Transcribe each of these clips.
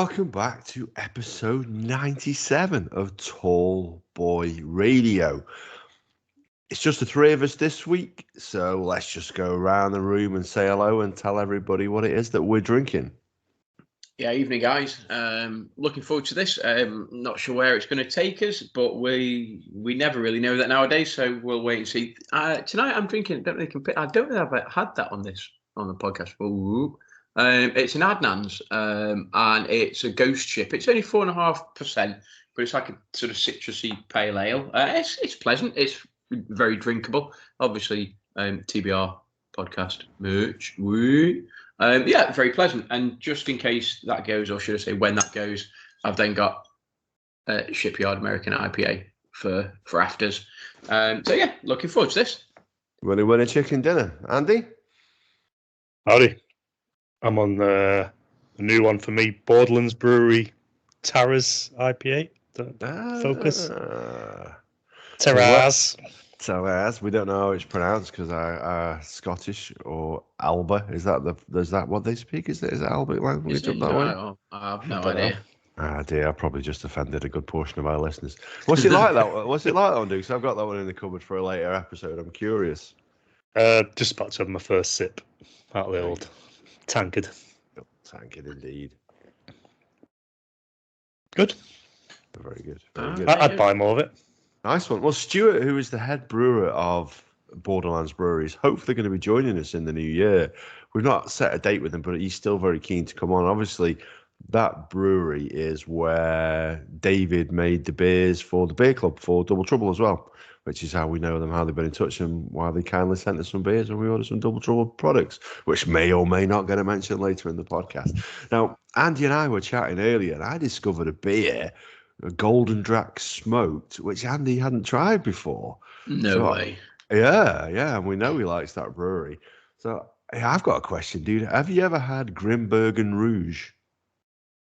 welcome back to episode 97 of Tall Boy Radio. It's just the three of us this week, so let's just go around the room and say hello and tell everybody what it is that we're drinking. Yeah, evening, guys. Looking forward to this. Not sure where it's going to take us, but we never really know that nowadays, so we'll wait and see. Tonight I'm drinking, I don't know if I've had that on the podcast. Ooh. It's an Adnan's, and it's a ghost chip. It's only 4.5%, but it's like a sort of citrusy pale ale. It's pleasant. It's very drinkable. Obviously, TBR podcast merch. Woo. Yeah, very pleasant. And just in case that goes, or should I say when that goes, I've then got Shipyard American IPA for afters. So yeah, looking forward to this. Winner chicken dinner. Andy? Howdy. I'm on a new one for me, Borderlands Brewery Tara's IPA. Focus. Taraz. Taraz. We don't know how it's pronounced because I'm Scottish or Alba. Is that what they speak? Is it Alba language up that way? I have no idea. Ah, dear, I probably just offended a good portion of our listeners. What's it like that? What's it like that one, Duke? So I've got that one in the cupboard for a later episode. I'm curious. Just about to have my first sip out of the old tankard. Tankard indeed. Good. Very good. Very good. I'd buy more of it. Nice one. Well, Stuart, who is the head brewer of Borderlands Brewery, is hopefully going to be joining us in the new year. We've not set a date with him, but he's still very keen to come on. Obviously, that brewery is where David made the beers for the beer club for Double Trouble as well, which is how we know them, how they've been in touch, and why they kindly sent us some beers and we ordered some Double Trouble products, which may or may not get a mention later in the podcast. Now, Andy and I were chatting earlier, and I discovered a beer, a Golden Drac Smoked, which Andy hadn't tried before. No way. Yeah, and we know he likes that brewery. So I've got a question, dude. Have you ever had Grimbergen Rouge?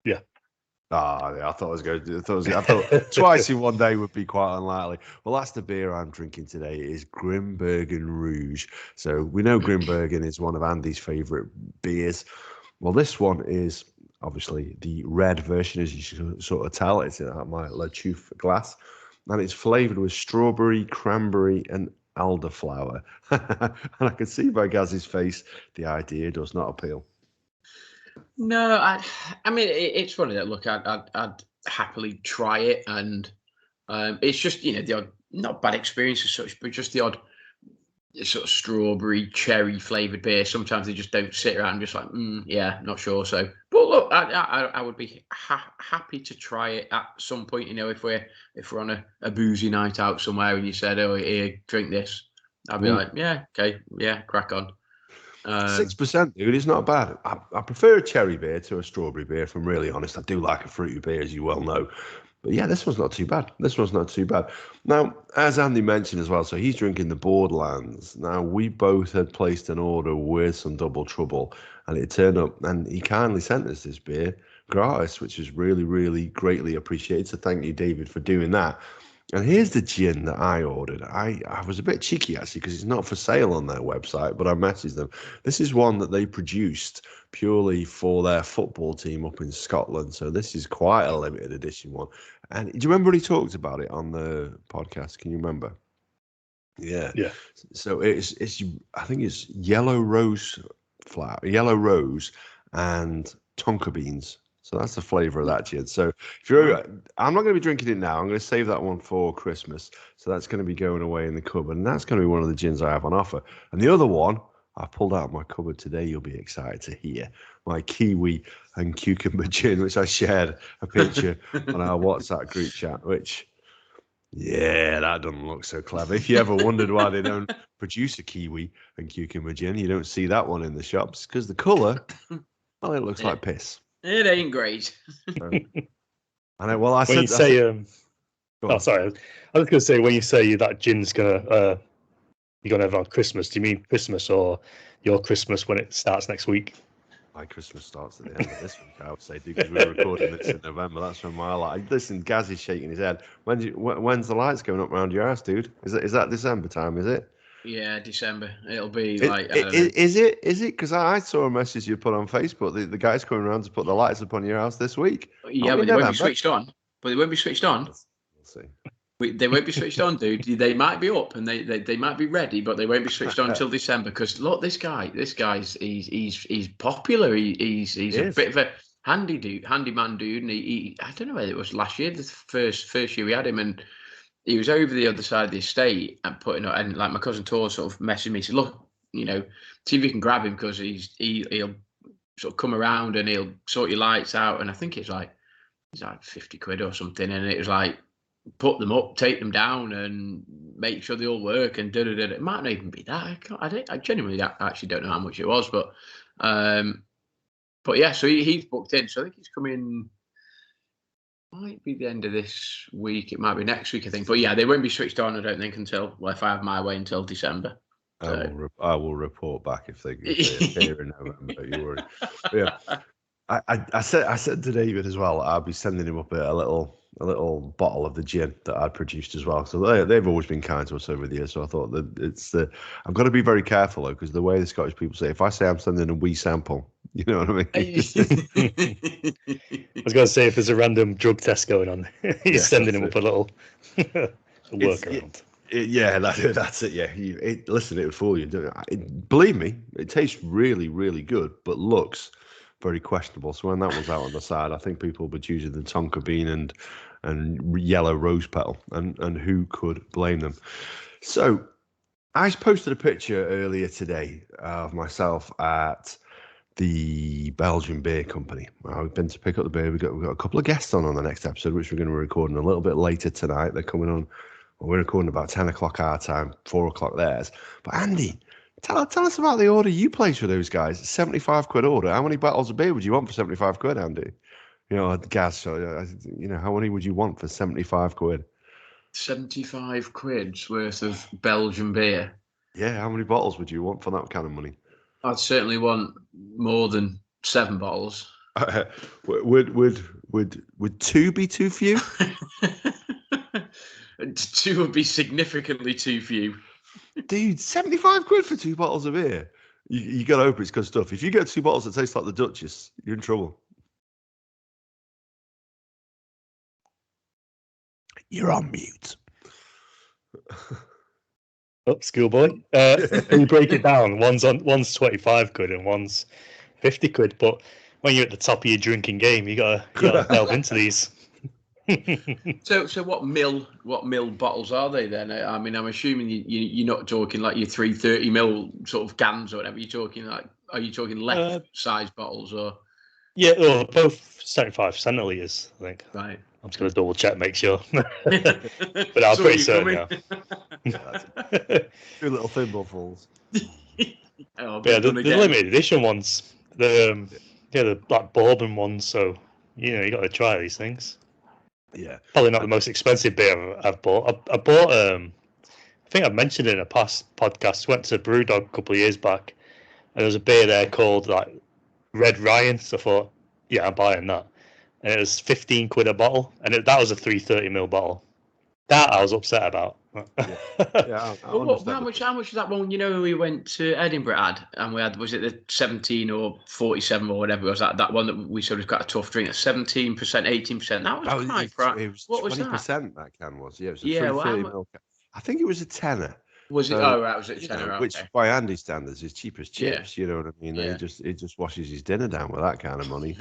Yeah. Yeah, I thought I thought twice in one day would be quite unlikely. Well, that's the beer I'm drinking today. It is Grimbergen Rouge. So we know Grimbergen is one of Andy's favourite beers. Well, this one is obviously the red version, as you can sort of tell. It's in my La Chouffe glass, and it's flavoured with strawberry, cranberry, and elderflower. And I can see by Gaz's face the idea does not appeal. No, I mean it's funny that look, I'd happily try it, and it's just the odd not bad experience as such, but just the odd sort of strawberry cherry flavored beer. Sometimes they just don't sit around just like yeah, not sure. So, but look, I would be happy to try it at some point. If we're on a boozy night out somewhere and you said, oh, here, drink this, I'd be like, yeah, okay, yeah, crack on. 6%, dude, is not bad. I prefer a cherry beer to a strawberry beer, if I'm really honest. I do like a fruity beer, as you well know. But yeah, this one's not too bad. Now, as Andy mentioned as well, so he's drinking the Borderlands. Now, we both had placed an order with some Double Trouble, and it turned up, and he kindly sent us this beer gratis, which is really, really greatly appreciated. So thank you, David, for doing that. And here's the gin that I ordered. I was a bit cheeky, actually, because it's not for sale on their website, but I messaged them. This is one that they produced purely for their football team up in Scotland. So this is quite a limited edition one. And do you remember he talked about it on the podcast? Can you remember? Yeah. So it's I think it's yellow rose and tonka beans. So that's the flavour of that gin. So I'm not going to be drinking it now. I'm going to save that one for Christmas. So that's going to be going away in the cupboard. And that's going to be one of the gins I have on offer. And the other one I pulled out of my cupboard today, you'll be excited to hear. My kiwi and cucumber gin, which I shared a picture on our WhatsApp group chat, which, yeah, that doesn't look so clever. If you ever wondered why they don't produce a kiwi and cucumber gin, you don't see that one in the shops, because the colour, well, it looks like piss. It ain't great. I know. Well, sorry, I was going to say, when you say that gin's you're gonna have on Christmas, do you mean Christmas or your Christmas when it starts next week? My Christmas starts at the end of this week, I would say, because we're recording this in November. That's when my light. Listen, Gaz is shaking his head. When's the lights going up around your house, dude? Is that December time? Is it? Yeah, December. It'll be It, like, I it, don't know. is it? Because I saw a message you put on Facebook. The guy's coming around to put the lights up on your house this week. Yeah, but they won't be switched on. We'll see. They won't be switched on, dude. They might be up and they might be ready, but they won't be switched on until December. Because look, this guy's he's popular. He's a bit of a handyman dude, and he I don't know whether it was last year, the first year we had him, and he was over the other side of the estate and putting it, and like my cousin Tor sort of messaged me, said, look, see if you can grab him because he'll sort of come around and he'll sort your lights out, and I think it's like 50 quid or something, and it was like, put them up, take them down, and make sure they all work. And it might not even be that. I genuinely actually don't know how much it was, but yeah. So he's booked in. So I think he's coming. Might be the end of this week. It might be next week, I think. But yeah, they won't be switched on, I don't think, until if I have my way, until December. So. I will report back if they appear in November. Don't you worry. Yeah. I said to David as well, I'll be sending him up a little bottle of the gin that I'd produced as well. So they've always been kind to us over the years. So I thought that I've got to be very careful though, because the way the Scottish people say, if I say I'm sending a wee sample, you know what I mean? I was going to say, if there's a random drug test going on, he's sending him up a little workaround. That's it. Yeah, listen, it would fool you. Believe me, it tastes really, really good, but looks very questionable. So when that was out on the side, I think people were choosing the tonka bean and yellow rose petal, and who could blame them? So I posted a picture earlier today of myself at the Belgian beer company. I've been to pick up the beer. We've got a couple of guests on the next episode, which we're going to be recording a little bit later tonight. They're coming on. We're recording about 10 o'clock our time, 4 o'clock theirs. But Andy, tell us about the order you placed for those guys. 75 quid order. How many bottles of beer would you want for 75 quid, Andy? Gaz, how many would you want for 75 quid? 75 quid's worth of Belgian beer. Yeah, how many bottles would you want for that kind of money? I'd certainly want more than 7 bottles. Would 2 be too few? 2 would be significantly too few. Dude, 75 quid for 2 bottles of beer. You got to hope it's good stuff. If you get 2 bottles that taste like the Duchess, you're in trouble. You're on mute. Schoolboy. When you break it down, one's 25 quid and one's 50 quid. But when you're at the top of your drinking game, you gotta delve into these. So what mil bottles are they then? I mean, I'm assuming you're not talking like your 330 mil sort of cans or whatever. You're talking like, are you talking left size bottles or? Yeah, both 75 centilitres, I think. Right. I'm just going to double check, make sure. But I'm pretty certain now. 2 little thimblefuls. The limited edition ones, the black bourbon ones. So you got to try these things. Yeah, probably not the most expensive beer I've bought. I bought. I think I've mentioned it in a past podcast. Went to Brewdog a couple of years back, and there was a beer there called like Red Ryan. So I thought, yeah, I'm buying that. And it was 15 quid a bottle, and that was a 330 ml bottle. That I was upset about. Yeah. How much is that one? We went to Edinburgh and we had, was it the 17 or 47 or whatever it was, that one that we sort of got a tough drink at 17%, 18%. That was quite right. It was what 20%. Was that can was. Yeah, it was a 330 ml can. I think it was a tenner. Was it? Right, was it a tenner? Which, by Andy standards, is cheap as chips. Yeah. You know what I mean? Yeah. He just washes his dinner down with that kind of money.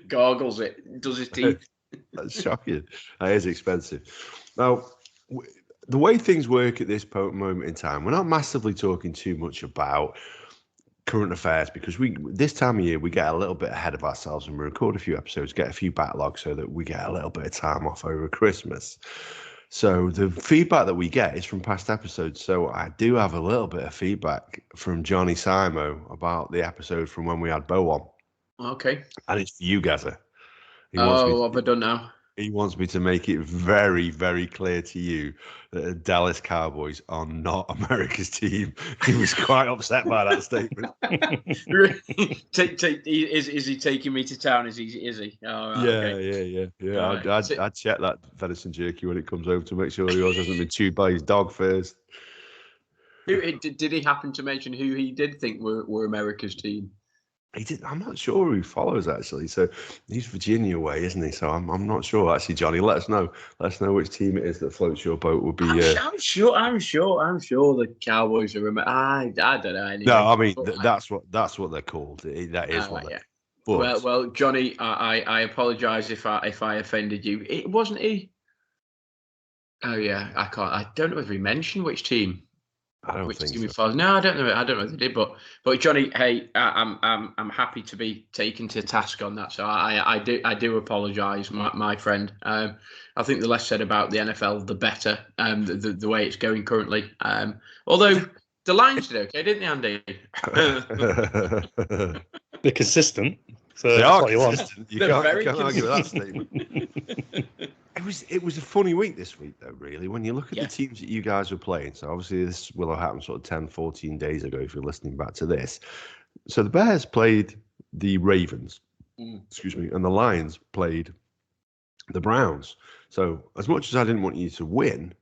Gargles it, does his teeth. That's shocking. That is expensive. Now, the way things work at this moment in time, we're not massively talking too much about current affairs because this time of year we get a little bit ahead of ourselves and we record a few episodes, get a few backlogs so that we get a little bit of time off over Christmas. So the feedback that we get is from past episodes. So I do have a little bit of feedback from Johnny Simo about the episode from when we had Bo on. Okay. And it's for you, Gazza. What have I done now? He wants me to make it very, very clear to you that the Dallas Cowboys are not America's team. He was quite upset by that statement. Is he taking me to town? Is he? Oh, right, yeah. Right. I'd check that venison jerky when it comes over to make sure yours hasn't been chewed by his dog first. Did he happen to mention who he did think were America's team? He did. I'm not sure who he follows actually. So he's Virginia way, isn't he? So I'm not sure actually, Johnny. Let us know. Let us know which team it is that floats your boat. Would be. I'm sure the Cowboys are. I don't know. Anyway. No, I mean that's what they're called. That is what. Yeah. But, well, Johnny, I apologise if I offended you. It wasn't he. Oh yeah, I don't know if he mentioned which team. I don't think so. No, I don't know if they did, but Johnny, hey, I'm happy to be taken to task on that. So I do apologise, my friend. I think the less said about the NFL, the better. The way it's going currently. Although the Lions did okay, didn't they, Andy? They're consistent. So they that's are what you want. You can't argue with that statement. It was a funny week this week, though, really, when you look at the teams that you guys were playing. So obviously this will have happened sort of 10, 14 days ago if you're listening back to this. So the Bears played the Ravens, excuse me, and the Lions played the Browns. So as much as I didn't want you to win,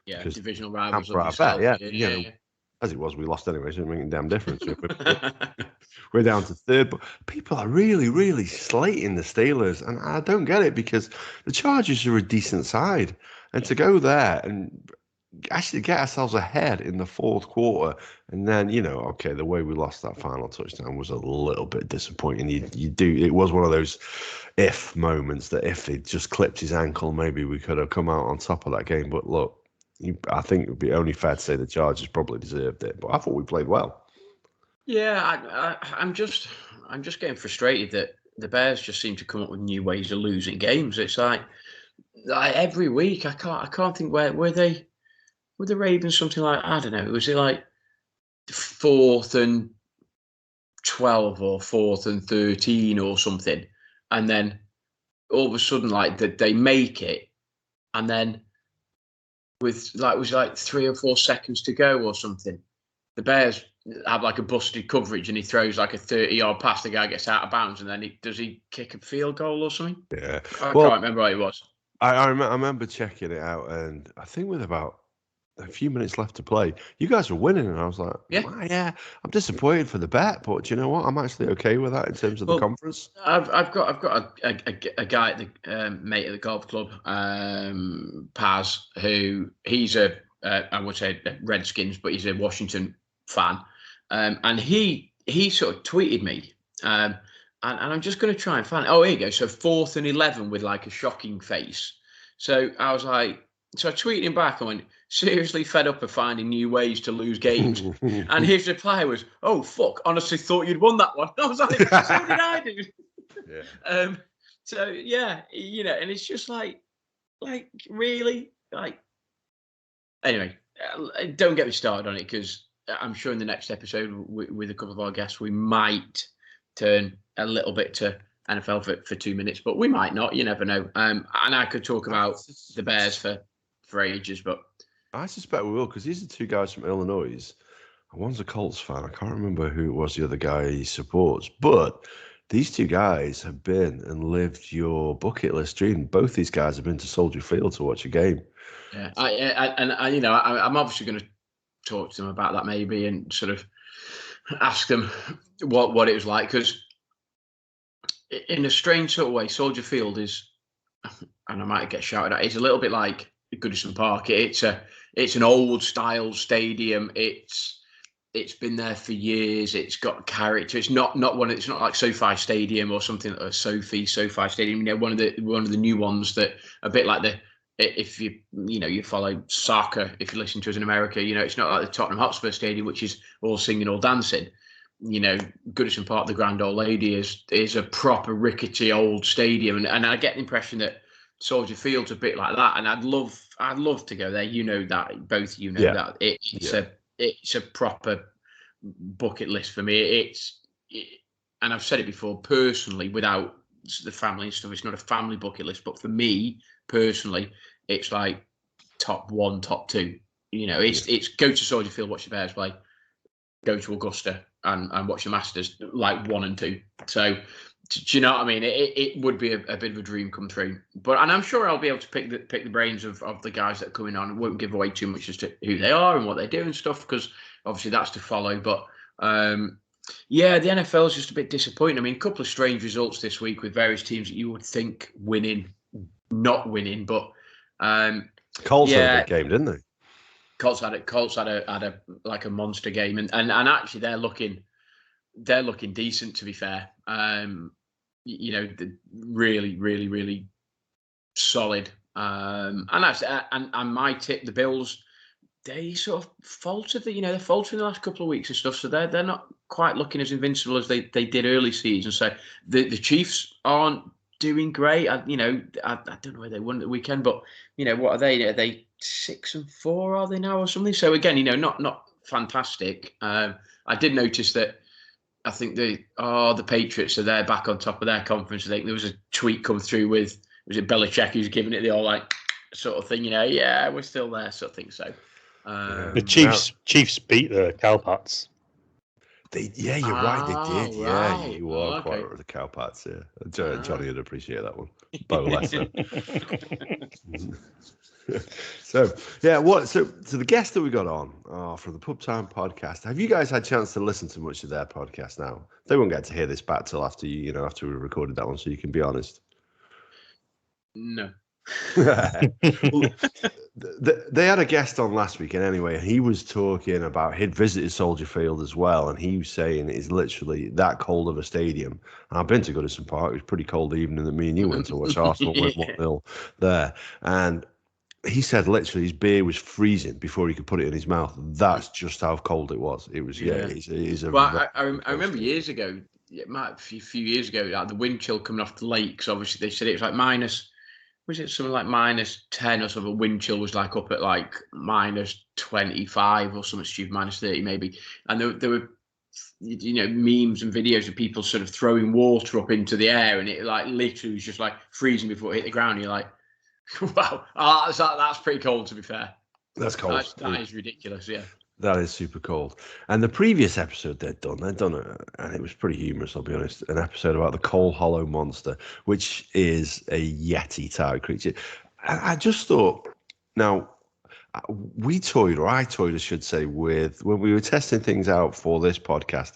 divisional rivals, as it was, we lost anyway, so it didn't make a damn difference. We're down to third, but people are really, really slating the Steelers, and I don't get it because the Chargers are a decent side, and to go there and actually get ourselves ahead in the fourth quarter, and then the way we lost that final touchdown was a little bit disappointing. It was one of those if moments that if he'd just clipped his ankle, maybe we could have come out on top of that game. But look, I think it would be only fair to say the Chargers probably deserved it, but I thought we played well. Yeah, I'm just getting frustrated that the Bears just seem to come up with new ways of losing games. It's like every week I can't think were the Ravens something like, I don't know, was it like 4th and 12 or 4th and 13 or something, and then all of a sudden like that they make it, and then with it was like 3 or 4 seconds to go or something, the Bears have like a busted coverage and he throws like a 30-yard pass, the guy gets out of bounds, and then does he kick a field goal or something? Yeah, I can't remember what it was. I remember checking it out, and I think with about a few minutes left to play, you guys were winning, and I was like, yeah, I'm disappointed for the bet, but do you know what? I'm actually okay with that in terms of the conference. I've got a guy at the mate at the golf club, Paz, who he's I would say Redskins, but he's a Washington fan, and he sort of tweeted me, and I'm just going to try and find it. Oh, here you go. So 4th and 11 with like a shocking face. So I was like, so I tweeted him back. I went, seriously fed up of finding new ways to lose games. And his reply was, oh, fuck, honestly thought you'd won that one. I was like, so did I, dude. Yeah. So, yeah, and it's just like really, like, anyway, don't get me started on it, because I'm sure in the next episode with a couple of our guests, we might turn a little bit to NFL for 2 minutes, but we might not. You never know. And I could talk about the Bears for ages, but I suspect we will, because these are two guys from Illinois. One's a Colts fan. I can't remember who it was, the other guy he supports, but these two guys have been and lived your bucket list dream. Both these guys have been to Soldier Field to watch a game. Yeah, I'm obviously going to talk to them about that maybe, and sort of ask them what it was like, because in a strange sort of way, Soldier Field is, and I might get shouted at, it's a little bit like Goodison Park. It's an old style stadium. It's been there for years. It's got character. It's not like SoFi Stadium or something, or SoFi Stadium. One of the new ones that a bit like if you follow soccer, if you listen to us in America, it's not like the Tottenham Hotspur Stadium, which is all singing, all dancing. Goodison Park, the Grand Old Lady, is a proper rickety old stadium, and I get the impression that Soldier Field's a bit like that. And I'd love to go there. That both that it's a proper bucket list for me. And I've said it before, personally, without the family and stuff, it's not a family bucket list, but for me personally, it's like top 1, top 2. It's go to Soldier Field, watch the Bears play, go to Augusta and watch the Masters, like 1 and 2. So, do you know what I mean? It would be a bit of a dream come true. And I'm sure I'll be able to pick the brains of the guys that are coming on. I won't give away too much as to who they are and what they do and stuff, because obviously that's to follow. But yeah, the NFL is just a bit disappointing. I mean, a couple of strange results this week with various teams that you would think winning, not winning. But Colts had a big game, didn't they? Colts had a like a monster game, and actually they're looking decent, to be fair. You know, really, really, really solid. And actually, and my tip, the Bills, they sort of faltered. They're faltering the last couple of weeks and stuff. So they're not quite looking as invincible as they did early season. So the Chiefs aren't doing great. I don't know where they won at the weekend, but what are they? Are they 6-4? Are they now or something? So again, not fantastic. I did notice that. I think the Patriots are there back on top of their conference. I think there was a tweet come through with, was it Belichick who's giving it the all like sort of thing, yeah, we're still there sort of thing. So the Chiefs beat the Cowpats. You're right. They did. Yeah, right. you are quite right with the Cowpats. Yeah, Johnny would appreciate that one. Bo Lesser. So the guest that we got on from the Pub Time podcast, have you guys had a chance to listen to much of their podcast now? They won't get to hear this back till after after we recorded that one, so you can be honest. No. Well, they had a guest on last week, and anyway, he was talking about he'd visited Soldier Field as well, and he was saying it's literally that cold of a stadium. And I've been to Goodison Park; it was pretty cold the evening that me and you went to watch Arsenal win 1-0 there, and he said literally his beer was freezing before he could put it in his mouth. That's just how cold it was. It was Well, I remember years ago, it might a few years ago, like the wind chill coming off the lakes. Obviously, they said it was like was it something like -10 or something? Wind chill was like up at like -25 or something stupid, -30 maybe. And there were memes and videos of people sort of throwing water up into the air, and it like literally was just like freezing before it hit the ground. And you're like, wow, that's pretty cold, to be fair. That's cold. That is ridiculous, yeah. That is super cold. And the previous episode they'd done it, and it was pretty humorous, I'll be honest, an episode about the Coal Hollow Monster, which is a Yeti-type creature. I just thought, now, I toyed, I should say, with, when we were testing things out for this podcast,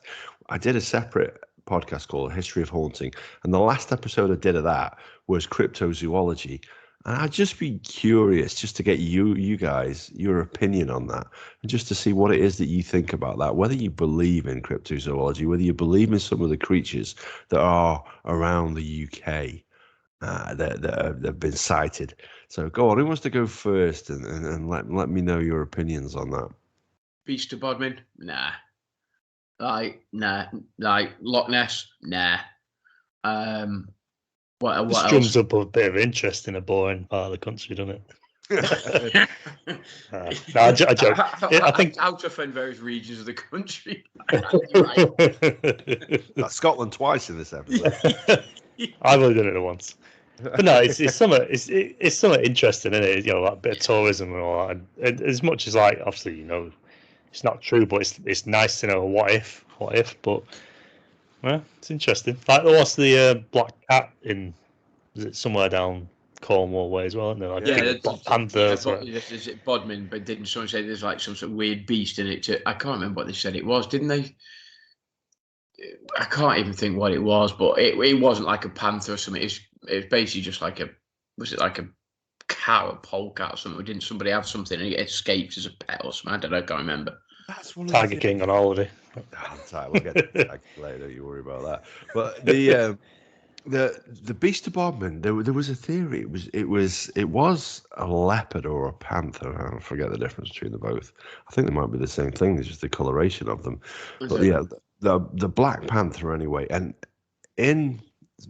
I did a separate podcast called History of Haunting, and the last episode I did of that was Cryptozoology. And I'd just be curious just to get you guys, your opinion on that, and just to see what it is that you think about that, whether you believe in cryptozoology, whether you believe in some of the creatures that are around the UK that have been cited. So go on, who wants to go first and let me know your opinions on that? Beast of Bodmin? Nah. Nah. Like Loch Ness? Nah. What this drums up a bit of interest in a boring part of the country, doesn't it? No, I joke. I think out of various regions of the country. That's Scotland twice in this episode. I've only done it once, but no, it's something interesting, isn't it? Like a bit of tourism and all that. And as much as like, obviously, it's not true, but it's nice to know what if. But well, it's interesting. Like, what's the black cat in? Is it somewhere down Cornwall way as well? Isn't there? Like black panthers. Is it Bodmin? But didn't someone say there's like some sort of weird beast in it? I can't remember what they said it was. Didn't they? I can't even think what it was, but it wasn't like a panther or something. It was basically just like was it like a cow, a polecat or something? Or didn't somebody have something and it escaped as a pet or something? I don't know. I can't remember. That's one of Tiger King on holiday. We'll get to Tiger later. Don't you worry about that. But the Beast of Bodmin, there was a theory. It was a leopard or a panther. I forget the difference between the both. I think they might be the same thing. It's just the coloration of them. But yeah, the black panther anyway. And in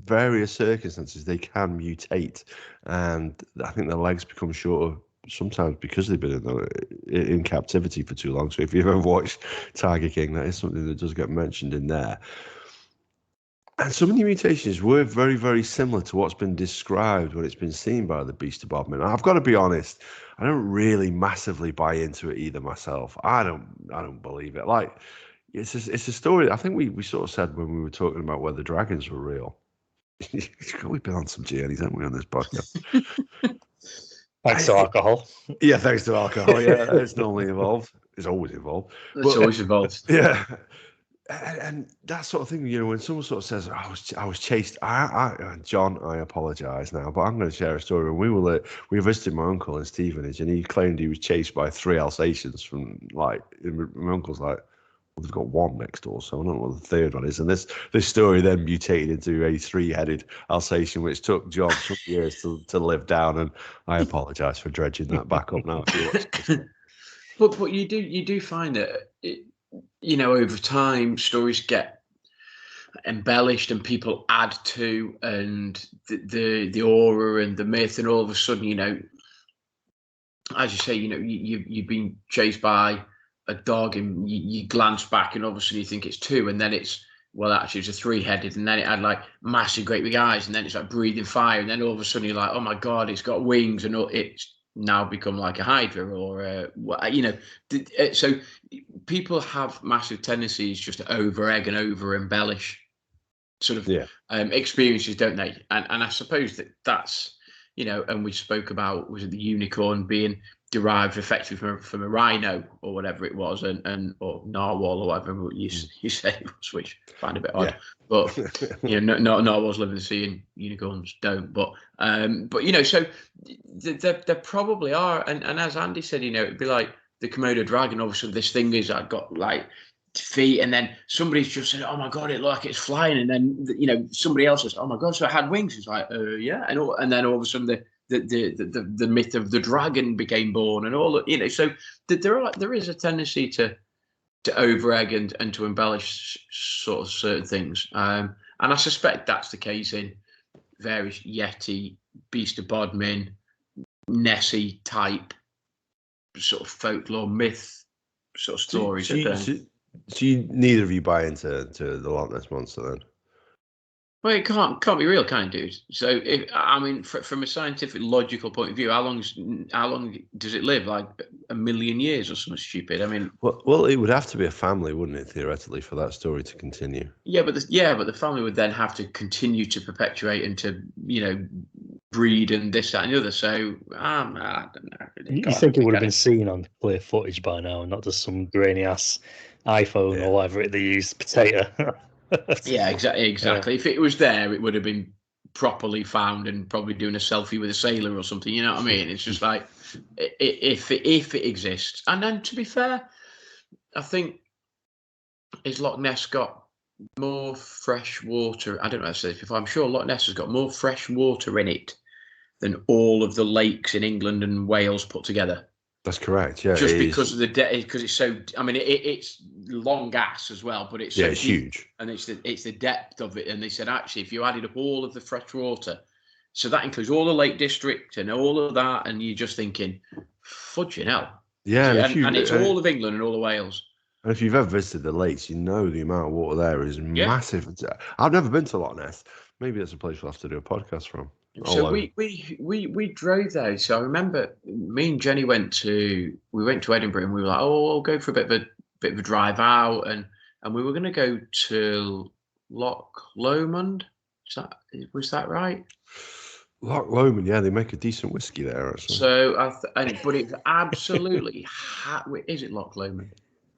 various circumstances, they can mutate, and I think their legs become shorter. Sometimes because they've been in captivity for too long. So if you've ever watched Tiger King, that is something that does get mentioned in there. And some of the mutations were very, very similar to what's been described when it's been seen by the Beast of Bodmin. I've got to be honest, I don't really massively buy into it either myself. I don't believe it. Like, it's a story. I think we sort of said when we were talking about whether dragons were real. We've been on some journeys, haven't we, on this podcast? Thanks to alcohol. Yeah, thanks to alcohol. Yeah, it's normally involved. is always involved. It's always involved. Yeah. And that sort of thing, when someone sort of says, I was chased, John, I apologise now, but I'm going to share a story. When we visited my uncle in Stevenage, and he claimed he was chased by 3 Alsatians from, my uncle's like, well, they've got one next door, so I don't know what the third one is. And this story then mutated into a 3-headed Alsatian, which took John some years to live down, and I apologise for dredging that back up now. But you do find that over time stories get embellished and people add to, and the aura and the myth, and all of a sudden, as you say, you've been chased by a dog, and you glance back, and all of a sudden you think it's 2, and then it's, well, actually it's a 3-headed, and then it had like massive great big eyes, and then it's like breathing fire, and then all of a sudden you're like, oh my god, it's got wings, and it's now become like a hydra, or so people have massive tendencies just to over egg and over embellish sort of experiences, don't they? And I suppose that's and we spoke about, was it the unicorn being derived effectively from a rhino or whatever it was, and or narwhal or whatever you say, which I find a bit odd. But narwhals live in the sea and unicorns don't. But so there probably are, and as Andy said, it'd be like the Komodo dragon. Obviously, this thing is got like feet, and then somebody's just said, oh my god, it looked like it's flying, and then somebody else says, oh my god, so it had wings. It's like yeah, and then all of a sudden the myth of the dragon became born, and all so there is a tendency to over egg and to embellish sort of certain things, and I suspect that's the case in various Yeti, Beast of Bodmin, Nessie type sort of folklore myth sort of stories. So neither of you buy into the Loch Ness monster then? Well, it can't be real, can it, dude? So, from a scientific, logical point of view, how long does it live? Like 1 million years or something stupid? I mean, well, it would have to be a family, wouldn't it, theoretically, for that story to continue? Yeah, but the family would then have to continue to perpetuate and to breed and this, that, and the other. So, I don't know. You think it would have been seen on clear footage by now, not just some grainy ass iPhone or whatever they use, potato. Yeah, exactly. If it was there, it would have been properly found and probably doing a selfie with a sailor or something. You know what I mean? It's just like if it exists. And then, to be fair, I think is Loch Ness got more fresh water? I don't know how to say this before. I'm sure Loch Ness has got more fresh water in it than all of the lakes in England and Wales put together. That's correct. Yeah, just because of because it's so. I mean, it's long gas as well, but it's so it's deep, huge, and it's the depth of it. And they said actually, if you added up all of the fresh water, so that includes all the Lake District and all of that, and you're just thinking, fudging hell. Yeah, and it's all of England and all of Wales. And if you've ever visited the lakes, the amount of water there is massive. I've never been to Loch Ness. Maybe that's a place we'll have to do a podcast from. So we drove there. So I remember me and Jenny went to Edinburgh, and we were like, oh, we'll go for a bit of a drive out, and we were going to go to Loch Lomond. Was that right? Loch Lomond, yeah, they make a decent whiskey there. Actually. So but it's absolutely is it Loch Lomond?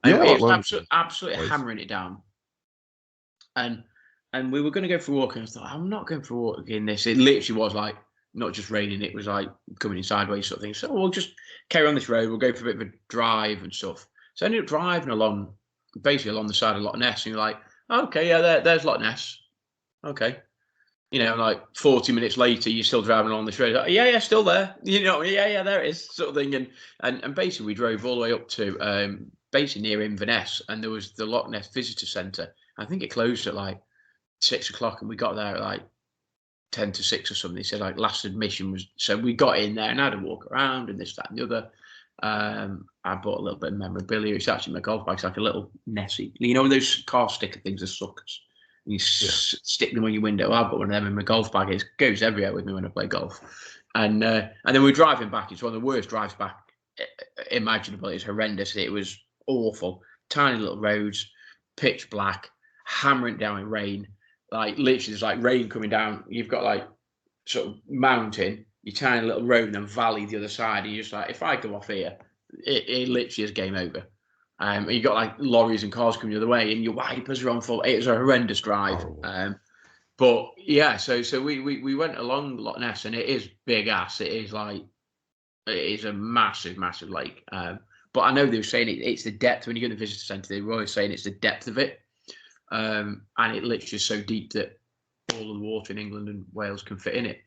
Yeah, it's absolutely hammering it down, and we were going to go for a walk, and I thought, I'm not going for a walk in this. It literally was like not just raining; it was like coming in sideways sort of thing. So we'll just carry on this road. We'll go for a bit of a drive and stuff. So I ended up driving basically along the side of Loch Ness, and you're like, okay, yeah, there's Loch Ness. Okay, like 40 minutes later, you're still driving along this road. Like, yeah, still there. Yeah, there it is, sort of thing. And basically, we drove all the way up to basically near Inverness, and there was the Loch Ness Visitor Centre. I think it closed at like 6 o'clock, and we got there at like 10 to 6 or something. They said like last admission was, so we got in there and had a walk around and this, that, and the other. I bought a little bit of memorabilia. It's actually my golf bag. It's like a little Nessie. Those car sticker things are suckers. And you stick them on your window. I've got one of them in my golf bag. It goes everywhere with me when I play golf. And then we're driving back. It's one of the worst drives back imaginable. It's horrendous. It was awful. Tiny little roads, pitch black, hammering down in rain. Like literally, there's like rain coming down. You've got like sort of mountain, your tiny little road, and then valley the other side. And you're just like, if I go off here, it literally is game over. You got like lorries and cars coming the other way, and your wipers are on full. It was a horrendous drive. But yeah, so we went along Loch Ness, and it is big ass. It is a massive lake. But I know they were saying it's the depth. When you go to the visitor centre, they were always saying it's the depth of it, and it literally is so deep that all of the water in England and Wales can fit in it.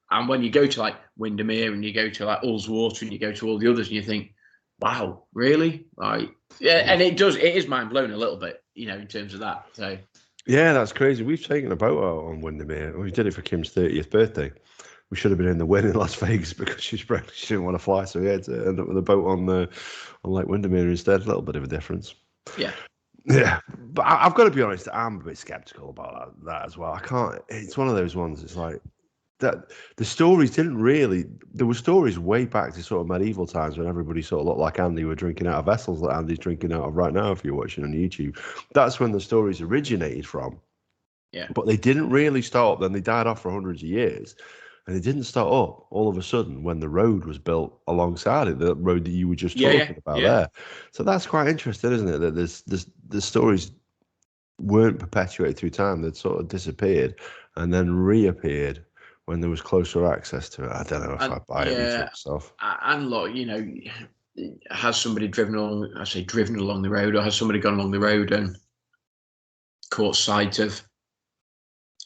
And when you go to like Windermere and you go to like Ullswater and you go to all the others, and you think, wow, really? Like, yeah, and it is mind blown a little bit, in terms of that. So yeah, that's crazy. We've taken a boat out on Windermere. We did it for Kim's 30th birthday. We should have been in the win in Las Vegas because she didn't want to fly, so we had to end up with a boat on Lake Windermere instead. A little bit of a difference. Yeah. Yeah, but I've got to be honest. I'm a bit skeptical about that as well. I can't. It's one of those ones. It's like that. The stories didn't really. There were stories way back to sort of medieval times when everybody sort of looked like Andy were drinking out of vessels that Andy's drinking out of right now. If you're watching on YouTube, that's when the stories originated from. Yeah. But they didn't really start up. Then they died off for hundreds of years. And it didn't start up all of a sudden when the road was built alongside it, the road that you were just talking about there. So that's quite interesting, isn't it? That the stories weren't perpetuated through time. They'd sort of disappeared and then reappeared when there was closer access to it. I don't know if I buy it myself. And look, has somebody driven along the road, or has somebody gone along the road and caught sight of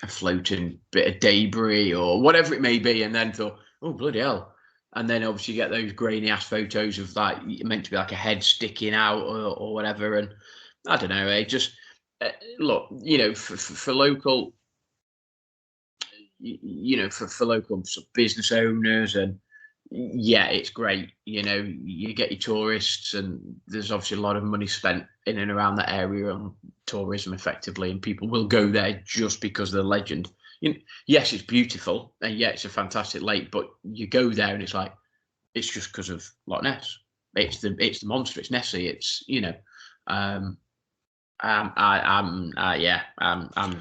a floating bit of debris or whatever it may be, and then thought, oh, bloody hell. And then obviously you get those grainy ass photos of like meant to be like a head sticking out or whatever. And I don't know, just look, for local, for local business owners, and it's great. You get your tourists, and there's obviously a lot of money spent in and around that area on tourism effectively, and people will go there just because of the legend. Yes, it's beautiful, and it's a fantastic lake, but you go there and it's like, it's just because of Loch Ness. It's the monster. It's Nessie. It's I'm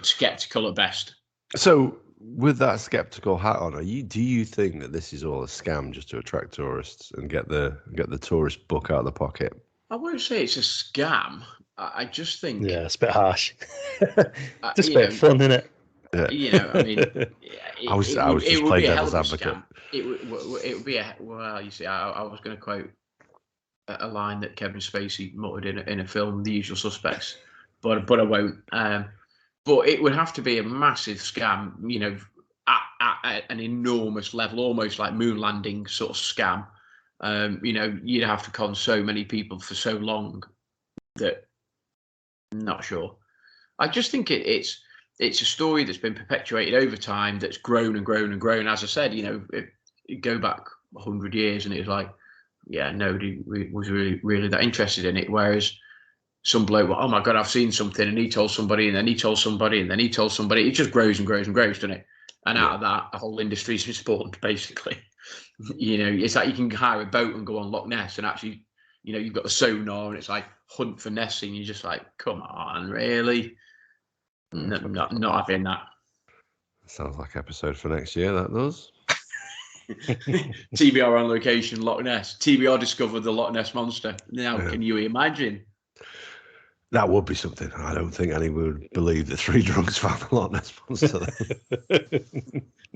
skeptical at best. So with that skeptical hat on, do you think that this is all a scam just to attract tourists and get the tourist book out of the pocket? I won't say it's a scam. I just think it's a bit harsh. Just a bit of fun, isn't it? Yeah. I mean, I was just playing devil's advocate. It would be you see, I was going to quote a line that Kevin Spacey muttered in a film, The Usual Suspects, but I won't. But it would have to be a massive scam, at an enormous level, almost like moon landing sort of scam. You'd have to con so many people for so long that I'm not sure. I just think it's a story that's been perpetuated over time, that's grown and grown and grown. As I said, go back 100 years and it was like, nobody was really that interested in it. Whereas some bloke, oh my God, I've seen something, and he told somebody, and then he told somebody, and then he told somebody. It just grows and grows and grows, doesn't it? And out of that, a whole industry's been spawned, basically. It's like you can hire a boat and go on Loch Ness, and actually, you've got the sonar, and it's like hunt for Nessie, and you're just like, come on, really? Not having that. Sounds like episode for next year, that does. TBR on location, Loch Ness. TBR discovered the Loch Ness monster. Now, Can you imagine? That would be something. I don't think anyone would believe that 3 drunks found the Loch Ness monster.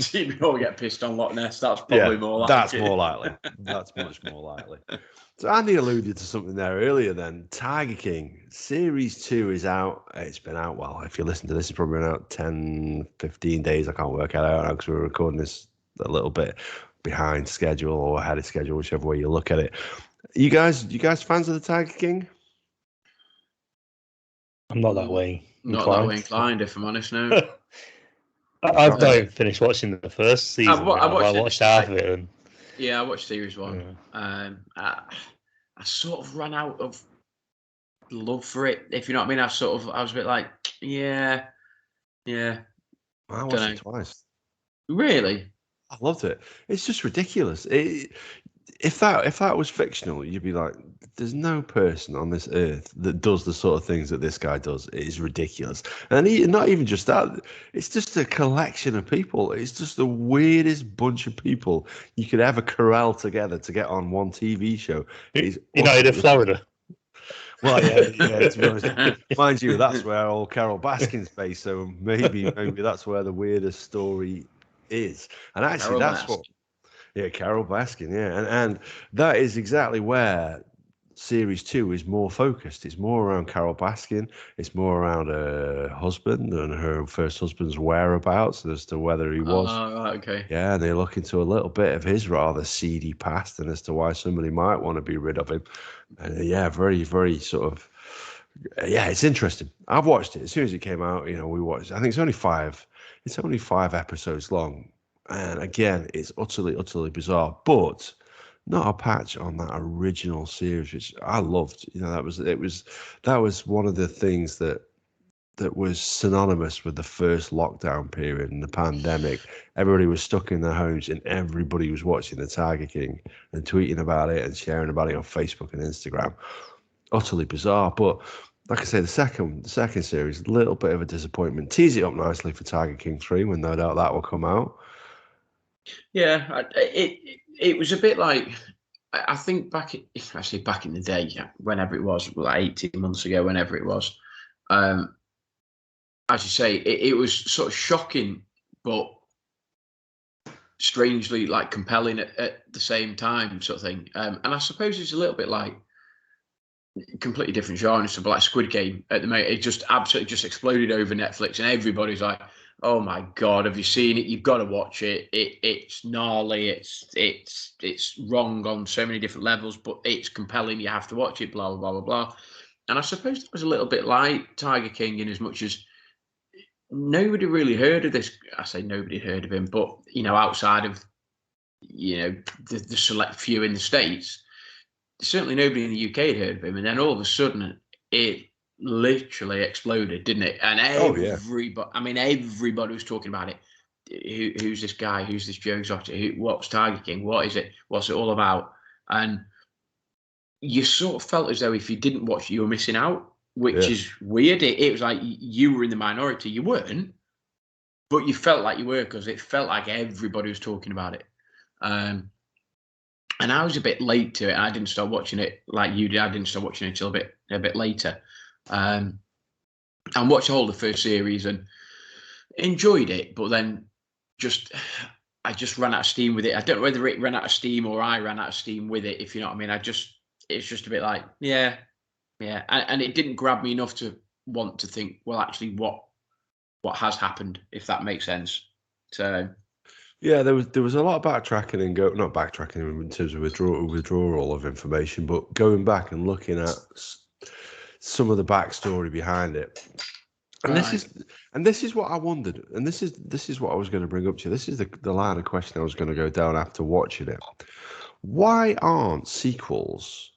TBR get pissed on Loch Ness. That's probably more likely. That's more likely. That's much more likely. So Andy alluded to something there earlier then. Tiger King Series 2 is out. It's been out, well, if you listen to this, it's probably been out 10, 15 days. I can't work it out because we're recording this a little bit behind schedule or ahead of schedule, whichever way you look at it. You guys fans of the Tiger King? I'm not that way inclined. Not that way inclined, if I'm honest, no. I've not even finished watching the first season. I watched half of it. And... Yeah, I watched series 1. Yeah. I sort of ran out of love for it, if you know what I mean. I was a bit like, yeah. I watched it twice. Really? I loved it. It's just ridiculous. If that was fictional, you'd be like, there's no person on this earth that does the sort of things that this guy does. It is ridiculous. And not even just that, it's just a collection of people. It's just the weirdest bunch of people you could ever corral together to get on one TV show. United of Florida. Well, yeah. To be honest, mind you, that's where old Carol Baskin's based. So maybe that's where the weirdest story is. And actually, that's what. Yeah, Carol Baskin. Yeah, and that is exactly where Series 2 is more focused. It's more around Carol Baskin. It's more around her husband and her first husband's whereabouts as to whether he was. Right, okay. Yeah, and they look into a little bit of his rather seedy past and as to why somebody might want to be rid of him. And yeah, very, very sort of. Yeah, it's interesting. I've watched it as soon as it came out. We watched. I think it's only 5 episodes long. And again, it's utterly, utterly bizarre, but not a patch on that original series, which I loved. That was one of the things that was synonymous with the first lockdown period and the pandemic. Everybody was stuck in their homes, and everybody was watching the Tiger King and tweeting about it and sharing about it on Facebook and Instagram. Utterly bizarre, but like I say, the second series, a little bit of a disappointment. Tease it up nicely for Tiger King 3, when no doubt that will come out. Yeah, it was a bit like, I think back in the day, whenever it was, like 18 months ago, whenever it was, as you say, it was sort of shocking, but strangely like compelling at the same time, sort of thing. And I suppose it's a little bit like completely different genre, so like Squid Game at the moment, it just absolutely just exploded over Netflix, and everybody's like, "Oh my god, have you seen it? You've got to watch it. It's gnarly. It's wrong on so many different levels, but it's compelling. You have to watch it." Blah blah blah blah blah. And I suppose it was a little bit like Tiger King in as much as nobody really heard of this. I say nobody heard of him, but outside of the select few in the States, certainly nobody in the UK had heard of him. And then all of a sudden, it literally exploded, didn't it? And everybody was talking about it. Who's this guy? Who's this Joe Exotic? What's Tiger King? What is it? What's it all about? And you sort of felt as though if you didn't watch it, you were missing out, which is weird. It was like you were in the minority. You weren't, but you felt like you were, because it felt like everybody was talking about it. And I was a bit late to it. I didn't start watching it like you did. I didn't start watching it until a bit later. And watched the whole of the first series and enjoyed it, but then I just ran out of steam with it. I don't know whether it ran out of steam or I ran out of steam with it, if you know what I mean. It's just a bit like, yeah. And it didn't grab me enough to want to think, well, actually, what has happened, if that makes sense. So. Yeah, there was a lot of backtracking and not backtracking in terms of withdrawal of information, but going back and looking at some of the backstory behind it. And this is what I wondered, and this is what I was going to bring up to you. This is the line of question I was going to go down after watching it. Why aren't sequels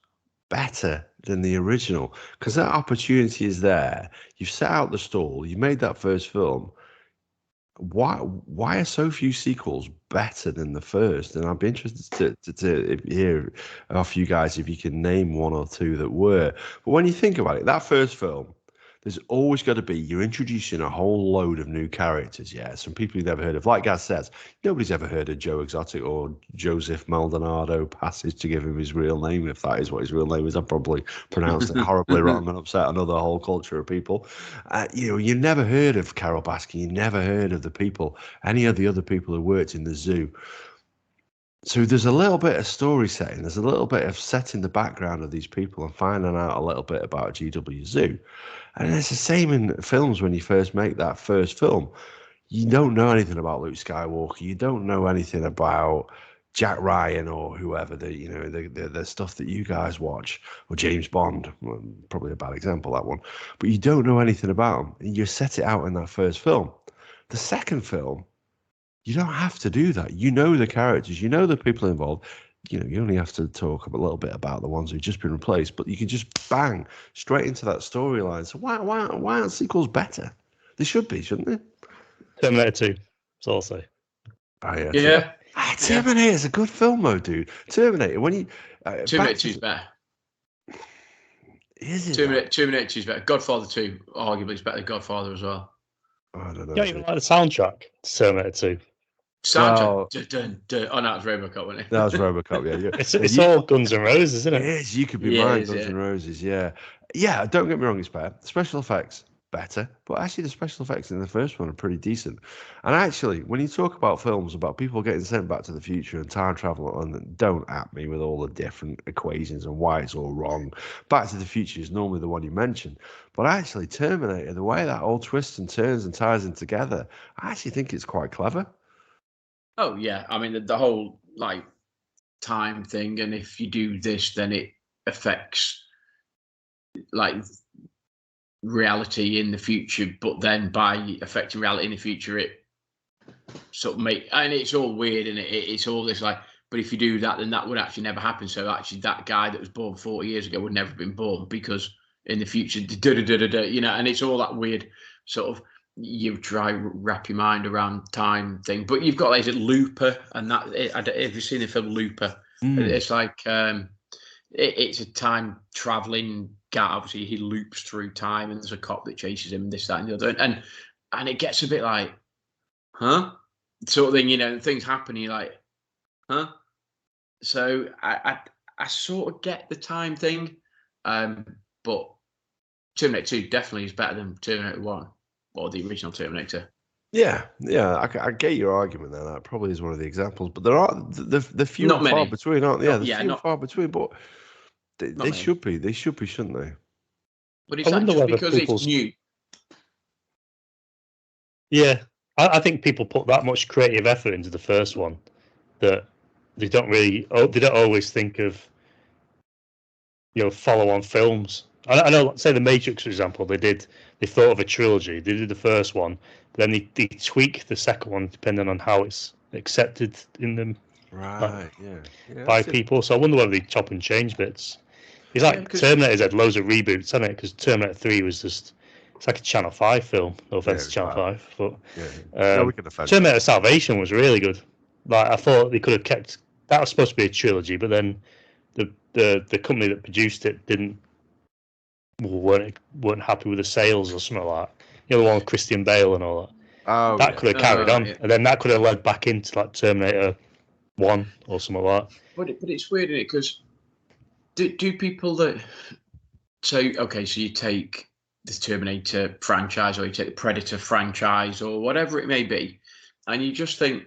better than the original? Because that opportunity is there. You've set out the stall. You made that first film. Why are so few sequels better than the first? And I'd be interested to hear off you guys if you can name one or two that were. But when you think about it, that first film, there's always got to be, you're introducing a whole load of new characters, some people you've never heard of. Like Gaz says, nobody's ever heard of Joe Exotic or Joseph Maldonado Passes, to give him his real name, if that is what his real name is. I've probably pronounced it horribly wrong and upset another whole culture of people. You never heard of Carol Baskin, you never heard of the people, any of the other people who worked in the zoo. So there's a little bit of story setting, there's a little bit of setting the background of these people and finding out a little bit about GW Zoo. And it's the same in films. When you first make that first film, you don't know anything about Luke Skywalker. You don't know anything about Jack Ryan or whoever, the stuff that you guys watch, or James Bond. Well, probably a bad example, that one. But you don't know anything about them. And you set it out in that first film. The second film, you don't have to do that. You know the characters. You know the people involved. You only have to talk a little bit about the ones who've just been replaced, but you can just bang straight into that storyline. So why aren't sequels better? They should be, shouldn't they? Terminator 2, that's all I'll say. Oh, yeah. Terminator is a good film, though, dude. Terminator, when you... Terminator 2 is better. Is it? Terminator 2 is better. Godfather 2, arguably, is better than Godfather as well. I don't know. You don't even like the soundtrack to Terminator 2. Soundtrack. Oh, no, it was RoboCop, wasn't it? That was RoboCop, yeah. It's all Guns N' Roses, isn't it? It is. You could be mine, Guns N' Roses, yeah. Yeah, don't get me wrong, it's better. Special effects, better. But actually, the special effects in the first one are pretty decent. And actually, when you talk about films about people getting sent back to the future and time travel, and don't at me with all the different equations and why it's all wrong. Back to the Future is normally the one you mentioned. But actually, Terminator, the way that all twists and turns and ties in together, I actually think it's quite clever. Oh, yeah. I mean, the whole, like, time thing, and if you do this, then it affects, like, reality in the future, but then by affecting reality in the future, it sort of and it's all weird, and it's all this, like, but if you do that, then that would actually never happen. So actually, that guy that was born 40 years ago would never have been born, because in the future, you know, and it's all that weird sort of, you try wrap your mind around time thing. But you've got, like, Looper, and that, have you seen the film Looper? It's like, it's a time traveling guy. Obviously, he loops through time, and there's a cop that chases him, and this, that, and the other, and it gets a bit like, huh, sort of thing, you know. And things happen, you're like, huh. So I sort of get the time thing, but Terminator 2 definitely is better than Terminator 1 or the original Terminator. Yeah, I get your argument there. That probably is one of the examples, but there are the few Not and far many. between, aren't they? Yeah, the Yeah, few and far between, but they should be. They should be, shouldn't they? But it's not just because it's new. Yeah, I think people put that much creative effort into the first one that they don't always think of, you know, follow-on films. I know, say the Matrix, for example, they thought of a trilogy. They did the first one, but then they tweak the second one depending on how it's accepted in them, right? By people. So I wonder whether they chop and change bits. It's like Terminator's had loads of reboots, hasn't it? Because Terminator 3 was just, it's like a Channel 5 film. No offense to Channel 5, but Terminator Salvation was really good. Like, I thought they could have kept that. Was supposed to be a trilogy, but then the company that produced it weren't happy with the sales or something like that. You know, the one with Christian Bale and all that. Oh, that could have carried on, and then that could have led back into like Terminator 1 or something like that. But it's weird, isn't it? Because do people that say, okay, so you take the Terminator franchise, or you take the Predator franchise, or whatever it may be, and you just think,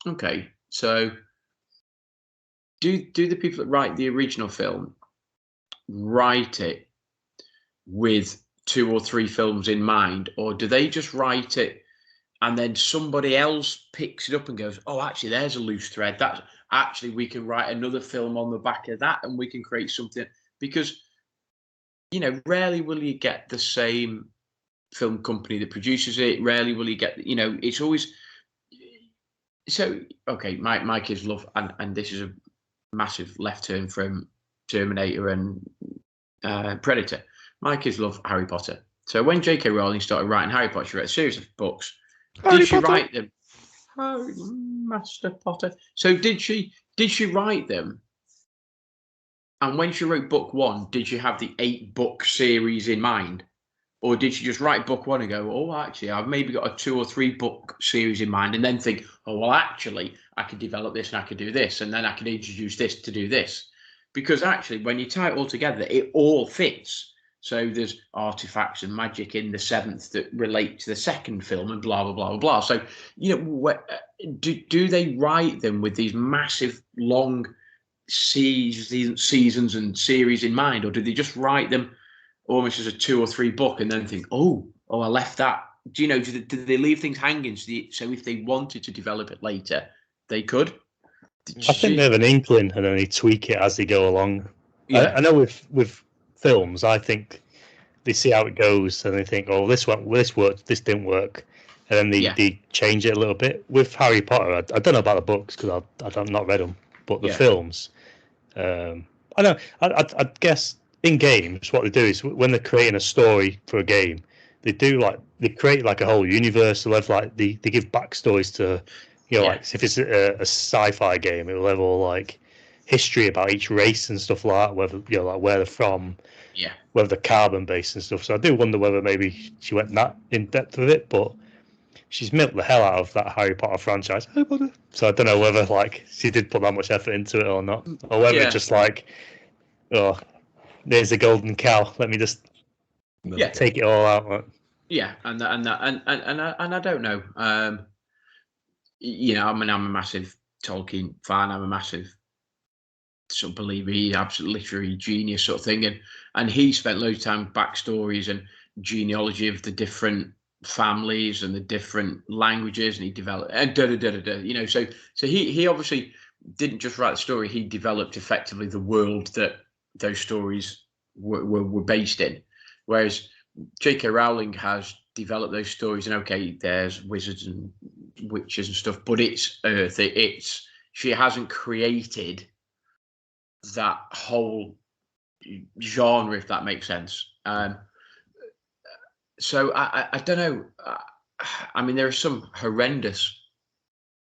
okay, so do the people that write the original film write it with 2 or 3 films in mind, or do they just write it and then somebody else picks it up and goes, oh, actually, there's a loose thread. That's actually, we can write another film on the back of that, and we can create something. Because, you know, rarely will you get the same film company that produces it. Rarely will you get, you know, it's always. So, okay, my kids love, and this is a massive left turn from Terminator and Predator. My kids love Harry Potter. So when J.K. Rowling started writing Harry Potter, she wrote a series of books. Did she write them? Harry Master Potter. So did she write them? And when she wrote book 1, did she have the 8-book series in mind? Or did she just write book 1 and go, oh, actually, I've maybe got a 2 or 3 book series in mind, and then think, oh, well, actually, I could develop this and I could do this, and then I could introduce this to do this. Because actually, when you tie it all together, it all fits. So there's artifacts and magic in the 7th that relate to the 2nd film, and blah, blah, blah, blah, blah. So, you know, do they write them with these massive, long seasons and series in mind, or do they just write them almost as a 2 or 3 book and then think, oh, I left that? Do you know, do they leave things hanging so if they wanted to develop it later, they could? I think they have an inkling and then they tweak it as they go along. Yeah. I know with films, I think they see how it goes and they think, oh, this worked, this didn't work, and then they change it a little bit. With Harry Potter, I don't know about the books because I've not read them, but the films, I know. I guess in games, what they do is when they're creating a story for a game, they create like a whole universe. They'll have like they give backstories to, you know, like if it's a sci-fi game, it will have all like history about each race and stuff like that, whether, you know, like where they're from, whether they're carbon based and stuff. So I do wonder whether maybe she went that in depth with it, but she's milked the hell out of that Harry Potter franchise. Harry Potter. So I don't know whether like she did put that much effort into it or not, or whether it's just like, oh, there's a golden cow. Let me just take it all out. Right? Yeah, and I don't know. You know, I mean, I'm a massive Tolkien fan. I'm a massive sort of believer. He's absolute literary genius sort of thing, and he spent loads of time backstories and genealogy of the different families and the different languages, and he developed and you know, so he obviously didn't just write the story. He developed effectively the world that those stories were based in, whereas J.K. Rowling has developed those stories, and okay, there's wizards and witches and stuff, but it's Earth. She hasn't created that whole genre, if that makes sense. So I don't know. I mean, there are some horrendous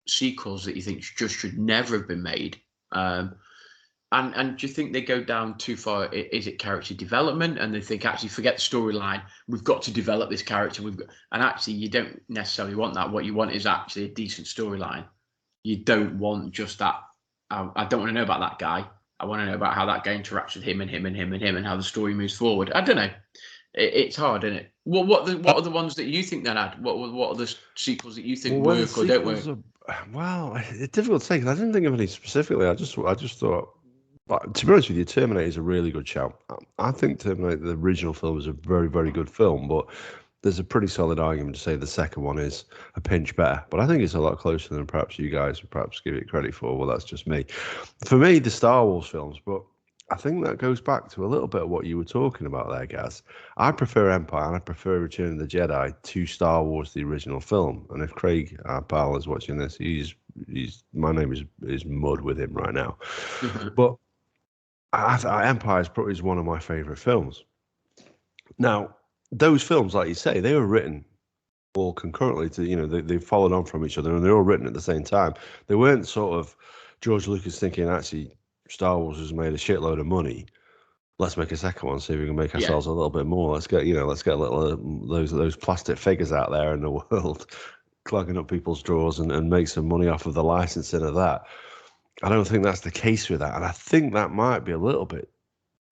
sequels that you think just should never have been made. And do you think they go down too far? Is it character development? And they think, actually, forget the storyline. We've got to develop this character. And actually, you don't necessarily want that. What you want is actually a decent storyline. You don't want just that. I don't want to know about that guy. I want to know about how that guy interacts with him and him and him and him, and how the story moves forward. I don't know. It's hard, isn't it? What are the ones that you think then, Ad? What are the sequels that you think work or don't work? Well, it's difficult to say because I didn't think of any specifically. I just thought. But to be honest with you, Terminator is a really good shout. I think Terminator, the original film, is a very, very good film, but there's a pretty solid argument to say the second one is a pinch better. But I think it's a lot closer than perhaps you guys would perhaps give it credit for. Well, that's just me. For me, the Star Wars films, but I think that goes back to a little bit of what you were talking about there, Gaz. I prefer Empire and I prefer Return of the Jedi to Star Wars, the original film. And if Craig, our pal, is watching this, he's my name is mud with him right now. But Empire is one of my favourite films. Now, those films, like you say, they were written all concurrently. They followed on from each other, and they're all written at the same time. They weren't sort of George Lucas thinking, actually, Star Wars has made a shitload of money. Let's make a second one, see if we can make ourselves a little bit more. Let's get a little those plastic figures out there in the world, clogging up people's drawers and make some money off of the licensing of that. I don't think that's the case with that, and I think that might be a little bit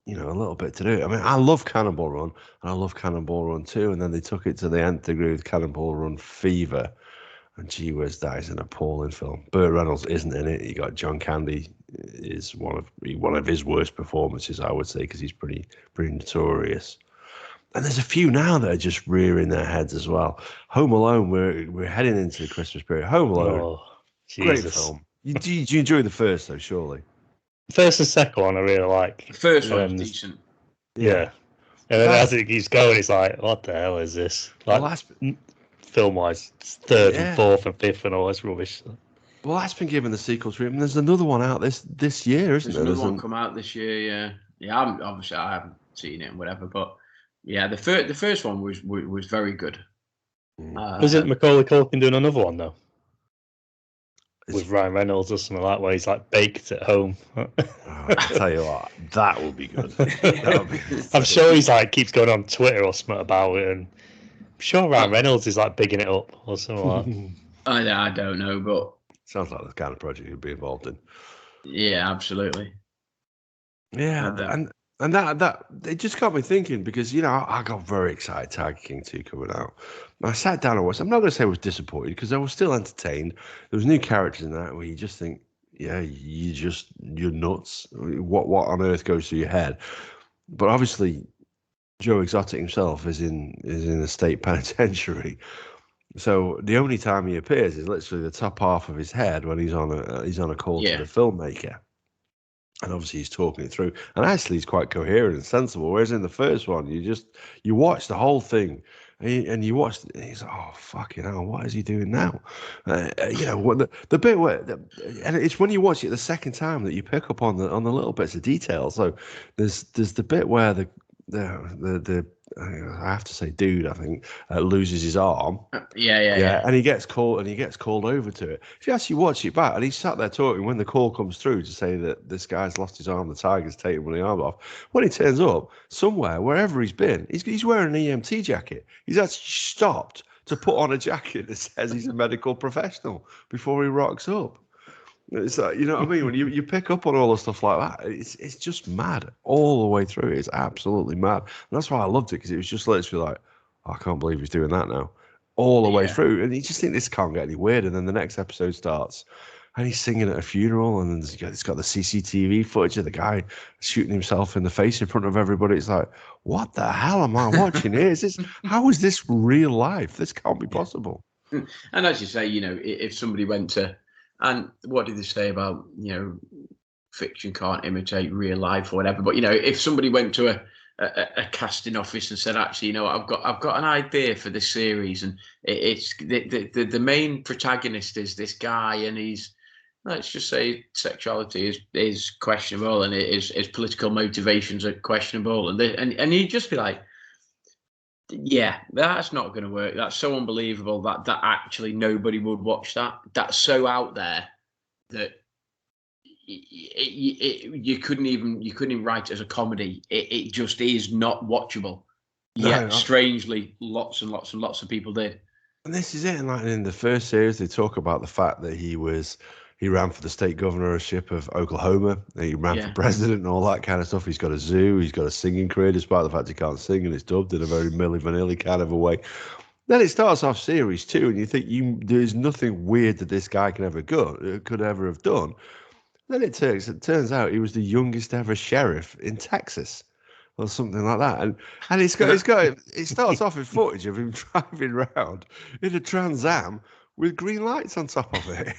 to do it. I mean, I love Cannonball Run, and I love Cannonball Run 2, and then they took it to the nth degree with Cannonball Run Fever, and gee whiz, that is an appalling film. Burt Reynolds isn't in it. You got John Candy is one of his worst performances, I would say, because he's pretty notorious. And there's a few now that are just rearing their heads as well. Home Alone, we're heading into the Christmas period. Home Alone, great film. Do you enjoy the first though? Surely. The first and second one I really like. The first one's decent. Yeah. And then as it keeps going, it's like, what the hell is this? Like, film-wise, it's third and fourth and fifth and all this rubbish. Well, that's been given the sequel treatment. There's another one out this year, isn't there? There's another one come out this year. Yeah. Yeah. I haven't seen it and whatever, but yeah, the first one was very good. Isn't Macaulay Culkin doing another one though? With Ryan Reynolds or something like that, where he's like baked at home. I'll tell you what, that would be good. I'm sure he's like keeps going on Twitter or something about it, and I'm sure Ryan Reynolds is like bigging it up or something like that. I don't know, but sounds like the kind of project you'd be involved in. Yeah, absolutely. Yeah, and that it just got me thinking because I got very excited. Tiger King 2 coming out. And I sat down and watched. I'm not going to say I was disappointed because I was still entertained. There was new characters in that where you just think, yeah, you're nuts. What on earth goes through your head? But obviously, Joe Exotic himself is in a state penitentiary. So the only time he appears is literally the top half of his head when he's on a call to the filmmaker. And obviously he's talking it through. And actually he's quite coherent and sensible. Whereas in the first one, you watch the whole thing and you watch, and he's like, oh, fucking hell, what is he doing now? The bit where, and it's when you watch it the second time that you pick up on the little bits of detail. So there's the bit where the I have to say, dude, I think loses his arm. Yeah. And he gets called over to it. If you actually watch it back, and he's sat there talking when the call comes through to say that this guy's lost his arm, the tiger's taken one of the arm off. When he turns up somewhere, wherever he's been, he's wearing an EMT jacket. He's actually stopped to put on a jacket that says he's a medical professional before he rocks up. It's like, you know what I mean? When you pick up on all the stuff like that, it's just mad all the way through. It's absolutely mad. And that's why I loved it, because it was just literally like, oh, I can't believe he's doing that now. All the way through. And you just think this can't get any weirder. And then the next episode starts and he's singing at a funeral, and then it's got the CCTV footage of the guy shooting himself in the face in front of everybody. It's like, what the hell am I watching here? How is this real life? This can't be possible. And as you say, you know, if somebody went to, and what did they say about, you know, fiction can't imitate real life or whatever, but, you know, if somebody went to a casting office and said, actually, you know, I've got an idea for this series, and it's the main protagonist is this guy, and he's, let's just say, sexuality is questionable, and his political motivations are questionable, and you'd just be like, yeah, that's not going to work. That's so unbelievable that actually nobody would watch that. That's so out there that you couldn't even write it as a comedy. It just is not watchable. Yet, strangely, lots and lots and lots of people did. And this is it. And like in the first series, they talk about the fact that he ran for the state governorship of Oklahoma. He ran for president and all that kind of stuff. He's got a zoo. He's got a singing career, despite the fact he can't sing, and it's dubbed in a very Milli Vanilli kind of a way. Then it starts off series 2, and you think there's nothing weird that this guy could ever have done. Then it turns out he was the youngest ever sheriff in Texas, or something like that. And it starts off with footage of him driving around in a Trans Am with green lights on top of it.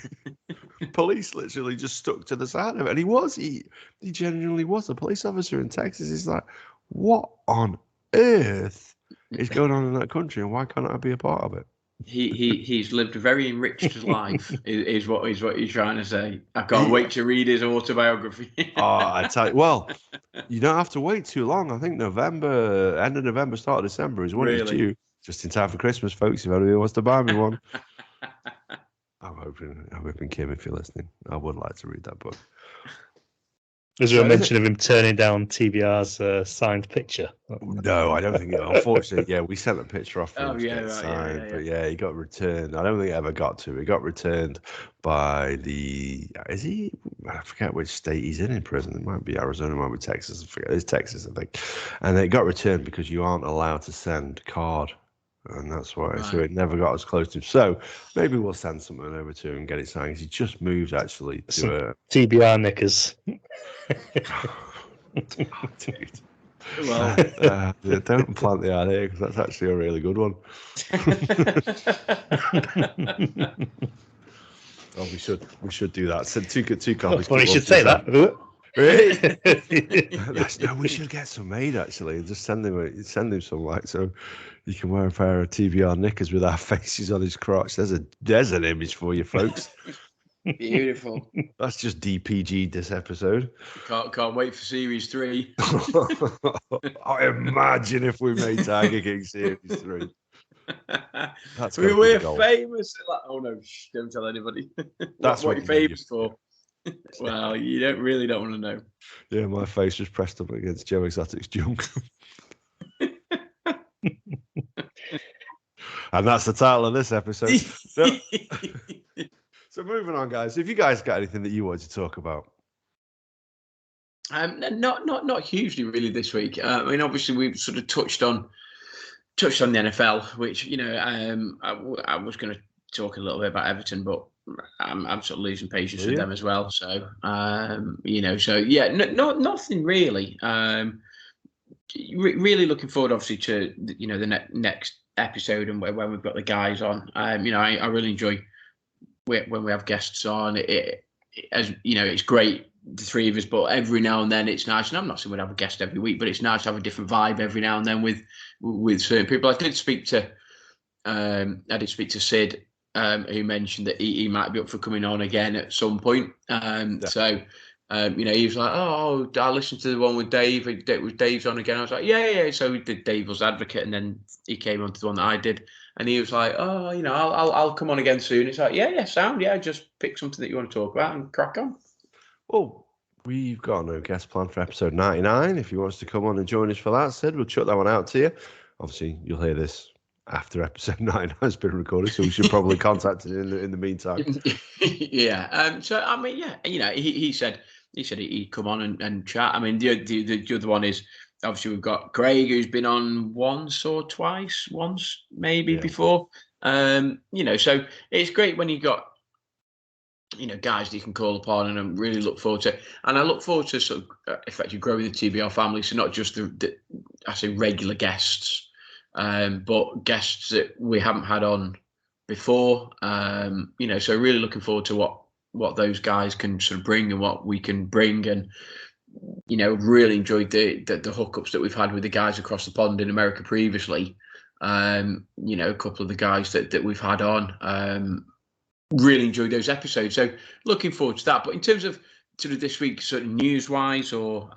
Police literally just stuck to the side of it. And he genuinely was a police officer in Texas. It's like, what on earth is going on in that country, and why can't I be a part of it? He's lived a very enriched life, is what he's trying to say. I can't wait to read his autobiography. I tell you, well, you don't have to wait too long. I think end of November, start of December is when it's due. Just in time for Christmas, folks. If anybody wants to buy me one. I'm hoping, Kim, if you're listening, I would like to read that book. Is there a mention of him turning down TBR's signed picture? No, I don't think it. Unfortunately, we sent a picture off for him to get signed, but he got returned. I don't think it ever got to. It got returned by I forget which state he's in prison. It might be Arizona, it might be Texas. I forget. It's Texas, I think. And it got returned because you aren't allowed to send card. And that's why. Right. So it never got as close to him. So maybe we'll send something over to him and get it signed. He just moved actually to some TBR knickers. Oh, dude. Well, don't plant the idea, because that's actually a really good one. We should do that. Send two copies. Well, we should say that. Really? No, we should get some made actually, and just send him some, like, so you can wear a pair of TBR knickers with our faces on his crotch. There's an image for you, folks. Beautiful. That's just DPG this episode. Can't wait for series 3. I imagine if we made Tiger King series 3. We're famous. Oh no, don't tell anybody. That's what you're famous for. Well, you don't want to know. Yeah, my face was pressed up against Joe Exotic's junk. And that's the title of this episode. So moving on, guys. If you guys got anything that you wanted to talk about. Not hugely really this week. I mean, obviously we've sort of touched on the NFL, which, you know, I was going to talk a little bit about Everton, but I'm sort of losing patience with them as well. So, you know, so yeah, nothing really. Really looking forward, obviously, to, you know, the next episode and when we've got the guys on. You know, I really enjoy when we have guests on. It as you know, it's great, the three of us, but every now and then it's nice. And I'm not saying we'd have a guest every week, but it's nice to have a different vibe every now and then with certain people. I did speak to Sid, who mentioned that he might be up for coming on again at some point. So, you know, he was like, "Oh, I listened to the one with Dave. Dave's on again." I was like, "Yeah." So we did Devil's Advocate, and then he came on to the one that I did, and he was like, "Oh, you know, I'll come on again soon." It's like, "Yeah, sound. Yeah, just pick something that you want to talk about and crack on." Well, we've got no guest plan for episode 99. If you want us to come on and join us for that, Sid, we'll chuck that one out to you. Obviously, you'll hear this after episode 9 has been recorded, so we should probably contact him in the meantime. Yeah. So I mean, yeah, he said he'd come on and chat. I mean, the other one is obviously we've got Craig, who's been on once maybe before. So it's great when you got guys that you can call upon, and I really look forward to it. And I look forward to sort of effectively growing the TBR family. So not just I say regular guests, but guests that we haven't had on before. So really looking forward to what those guys can sort of bring and what we can bring. And really enjoyed the hookups that we've had with the guys across the pond in America previously. A couple of the guys that we've had on. Really enjoyed those episodes, so looking forward to that. But in terms of sort of this week, sort of news-wise, or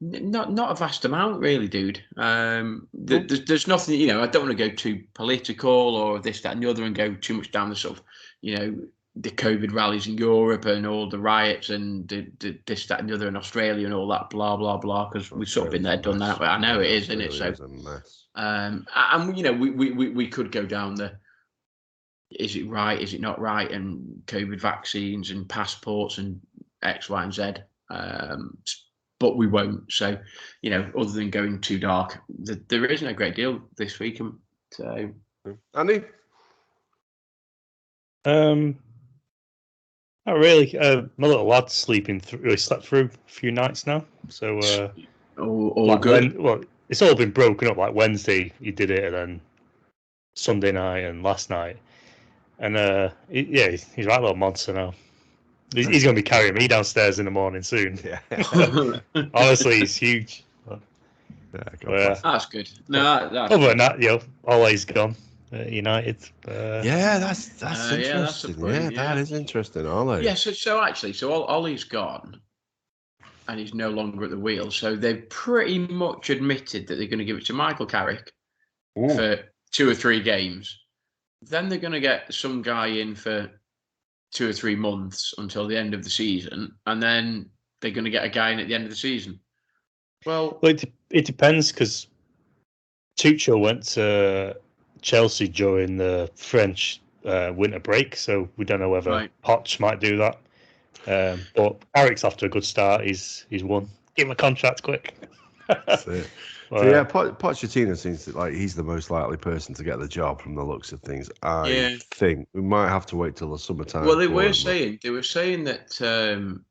not a vast amount, really, dude. There's nothing. I don't want to go too political or this, that, and the other, and go too much down the sort of, the COVID rallies in Europe and all the riots and the this, that, and the other in Australia and all that, blah blah blah. Because we've sort of been there, done that. But I know it is, isn't it? So, is a mess. And we could go down the. Is it right? Is it not right? And COVID vaccines and passports and X, Y, and Z. But we won't. So, other than going too dark, there isn't a great deal this week. So, Andy? Not really. My little lad's sleeping through. He slept through a few nights now. So, all good. It's all been broken up. Like Wednesday, he did it, and then Sunday night and last night. And he's right little monster now. He's going to be carrying me downstairs in the morning soon. Yeah. Honestly, he's huge. That's good. No, that's other than that, always gone at United. That's interesting. That is interesting. Ollie. Yeah. So Ollie's gone, and he's no longer at the wheel. So they've pretty much admitted that they're going to give it to Michael Carrick for 2 or 3 games. Then they're going to get some guy in for 2 or 3 months until the end of the season, and then they're going to get a guy in at the end of the season. Well, it depends, because Tuchel went to Chelsea during the French winter break, so we don't know whether Poch might do that. But Eric's after a good start. He's won. Give him a contract quick. That's it. Pochettino seems like he's the most likely person to get the job from the looks of things. I think we might have to wait till the summertime. Well, they were saying that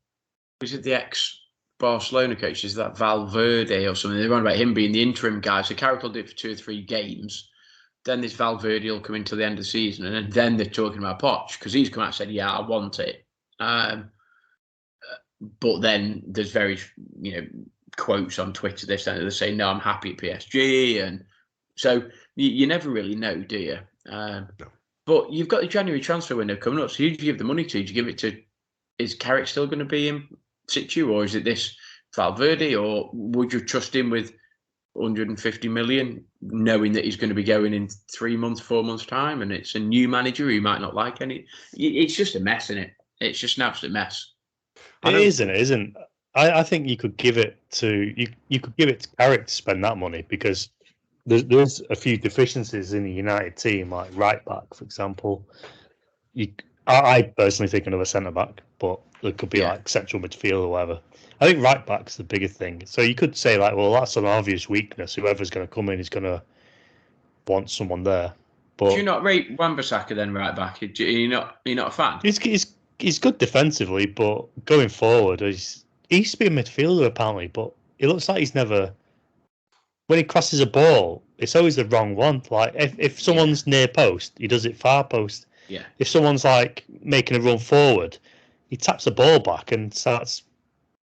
is it the ex-Barcelona coach? Is that Valverde or something? They were on about him being the interim guy. So Carrick will do it for 2 or 3 games. Then this Valverde will come into the end of the season, and then they're talking about Poch, because he's come out and said, "Yeah, I want it." But then there's very quotes on Twitter this and they're saying, "No, I'm happy at PSG," and so you never really know, do you? No. But you've got the January transfer window coming up, so who do you give the money to? Do you give it to? Is Carrick still going to be in situ, or is it this Valverde, or would you trust him with 150 million, knowing that he's going to be going in 3 months, 4 months time, and it's a new manager who you might not like any? It's just a mess, isn't it? It's just an absolute mess. It isn't. I think you could give it to you could give it to Carrick to spend that money, because there's a few deficiencies in the United team, like right back, for example. I personally think another centre back, but it could be like central midfield or whatever. I think right back's the bigger thing. So you could say like, well, that's an obvious weakness. Whoever's going to come in is going to want someone there. But do you not rate Wan-Bissaka then right back? Are you not a fan? He's good defensively, but going forward, he used to be a midfielder apparently, but it looks like he's never. When he crosses a ball, it's always the wrong one. Like if someone's near post, he does it far post. Yeah. If someone's like making a run forward, he taps the ball back and starts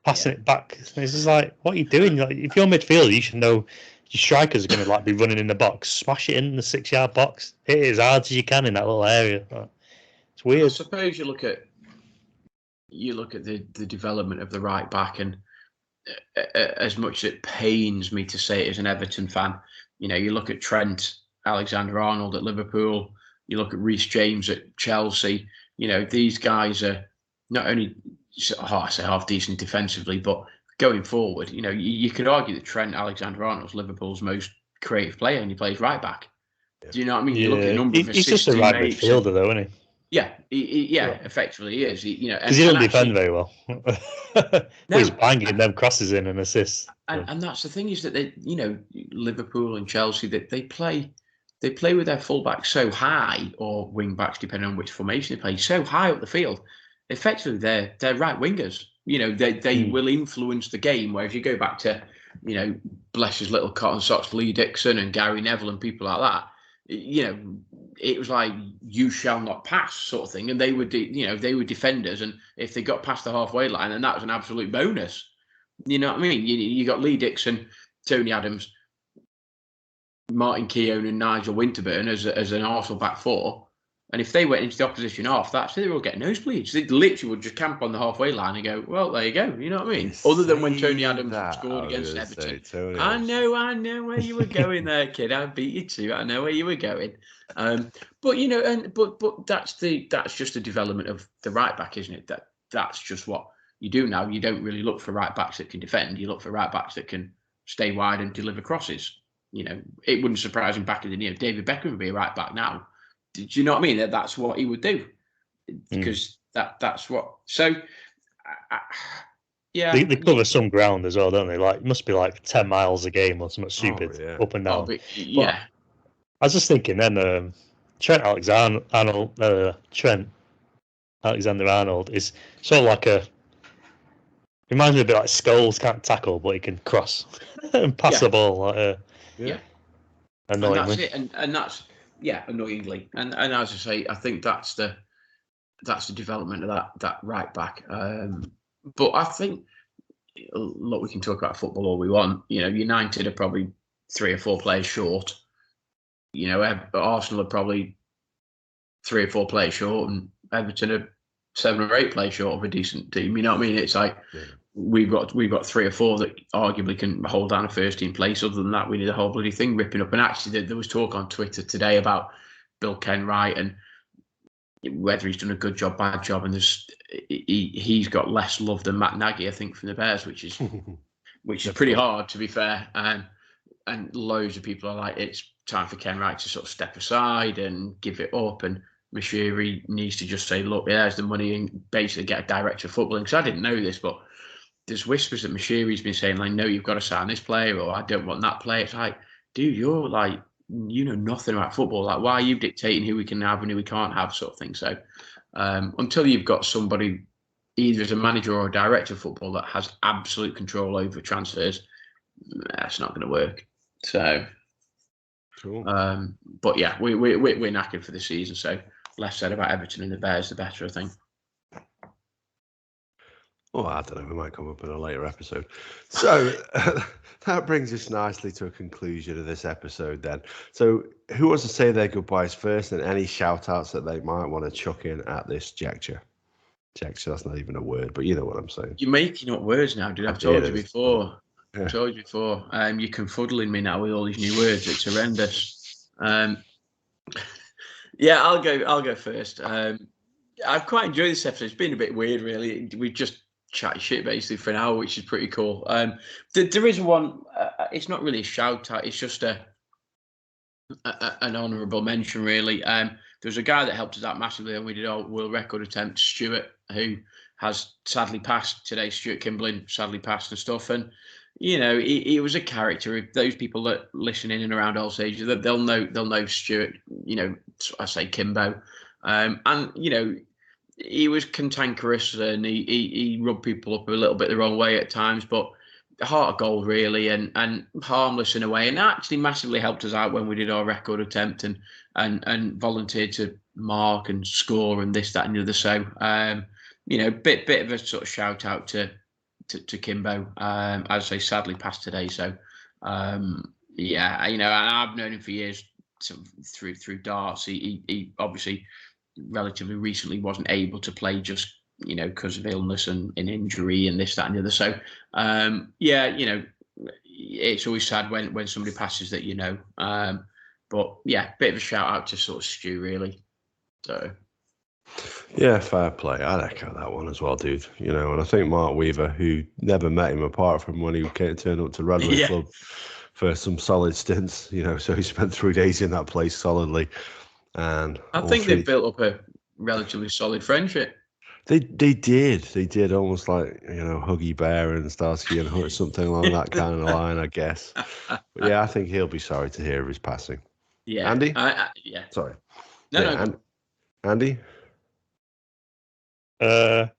passing it back. It's just like, what are you doing? Like, if you're a midfielder, you should know your strikers are going to like be running in the box. Smash it in the 6-yard box. Hit it as hard as you can in that little area. It's weird. I suppose you look at the development of the right back, and as much as it pains me to say it as an Everton fan, you look at Trent Alexander-Arnold at Liverpool, you look at Reece James at Chelsea. These guys are not only, I say, half decent defensively, but going forward, you could argue that Trent Alexander-Arnold's Liverpool's most creative player, and he plays right back. Do you know what I mean? You look at the number of He's assists just a he right makes. midfielder, though, isn't he? Yeah, effectively he is. Because he don't defend very well. But he's banging them crosses in and assists. And that's the thing, is that they, Liverpool and Chelsea, that they play with their fullbacks so high, or wing backs, depending on which formation they play, so high up the field. Effectively, they're right wingers. They will influence the game. Where if you go back to, bless his little cotton socks, Lee Dixxon and Gary Neville and people like that, it was like, you shall not pass sort of thing. And they were, they were defenders. And if they got past the halfway line, then that was an absolute bonus. You know what I mean? You got Lee Dixon, Tony Adams, Martin Keown and Nigel Winterburn as an Arsenal back four. And if they went into the opposition half, that's they were all getting nosebleeds. They literally would just camp on the halfway line and go, well, there you go. You know what I mean? Other than when Tony Adams scored against Everton. I know where you were going there, kid. I beat you too. I know where you were going. But but that's just the development of the right back, isn't it? That's just what you do now. You don't really look for right backs that can defend. You look for right backs that can stay wide and deliver crosses. It wouldn't surprise him back in the day. David Beckham would be a right back now. Do you know what I mean? That's what he would do, because that's what. So, yeah, they cover some ground as well, don't they? Like, it must be like 10 miles a game or something stupid, up and down. But I was just thinking then, Trent Alexander-Arnold is sort of like reminds me a bit like Scholes, can't tackle, but he can cross and pass the ball. Annoyingly. And that's it, and that's. Yeah, annoyingly, and as I say, I think that's the development of that right back. But I think, look, we can talk about football all we want. United are probably 3 or 4 players short. Arsenal are probably 3 or 4 players short, and Everton are 7 or 8 players short of a decent team. You know what I mean? It's like we've got 3 or 4 that arguably can hold down a first team place. Other than that, we need the whole bloody thing ripping up. And actually, there was talk on Twitter today about Bill Kenwright and whether he's done a good job, bad job. And he's got less love than Matt Nagy, I think, from the Bears, which is pretty hard, to be fair. And loads of people are like, it's time for Kenwright to sort of step aside and give it up. And Mashiri needs to just say, look, there's the money, and basically get a director of footballing. Because I didn't know this, but there's whispers that Mashiri's been saying, like, no, you've got to sign this player, or I don't want that player. It's like, dude, you're like, you know nothing about football. Like, why are you dictating who we can have and who we can't have, sort of thing? So until you've got somebody, either as a manager or a director of football, that has absolute control over transfers, that's not going to work. So, cool. But yeah, we're knackered for the season. So less said about Everton and the Bears, the better, I think. Oh, I don't know. We might come up in a later episode. So that brings us nicely to a conclusion of this episode then. So who wants to say their goodbyes first, and any shout-outs that they might want to chuck in at this juncture? Juncture, that's not even a word, but you know what I'm saying. You're making up words now, dude. I've told you before. Yeah. I've told you before. You're confuddling me now with all these new words. It's horrendous. Yeah, I'll go first. I've quite enjoyed this episode. It's been a bit weird, really. We just chat shit basically for an hour, which is pretty cool. There is one. It's not really a shout out. It's just an honourable mention, really. There was a guy that helped us out massively, and we did our world record attempt, Stuart, who has sadly passed today. Stuart Kimblin sadly passed and stuff, and he was a character. Those people that listen in and around all stages, they'll know Stuart. I say Kimbo, and he was cantankerous, and he rubbed people up a little bit the wrong way at times, but heart of gold, really, and harmless in a way, and actually massively helped us out when we did our record attempt and volunteered to mark and score and this, that, and the other. So, bit of a sort of shout out to Kimbo. As I say, sadly passed today. So, and I've known him for years through darts. He obviously relatively recently wasn't able to play just because of illness and injury and this, that, and the other. So it's always sad when somebody passes that but yeah, bit of a shout out to sort of Stu, really. So yeah, fair play. I'd echo that one as well, dude. And I think Mark Weaver, who never met him apart from when he turned up to Radley Club for some solid stints. So he spent 3 days in that place solidly, and I think they've built up a relatively solid friendship. They did almost like Huggy Bear and Starsky and Hutch, something along that kind of line, I guess. But yeah, I think he'll be sorry to hear of his passing. Yeah, Andy. Yeah. Sorry. No. Andy. I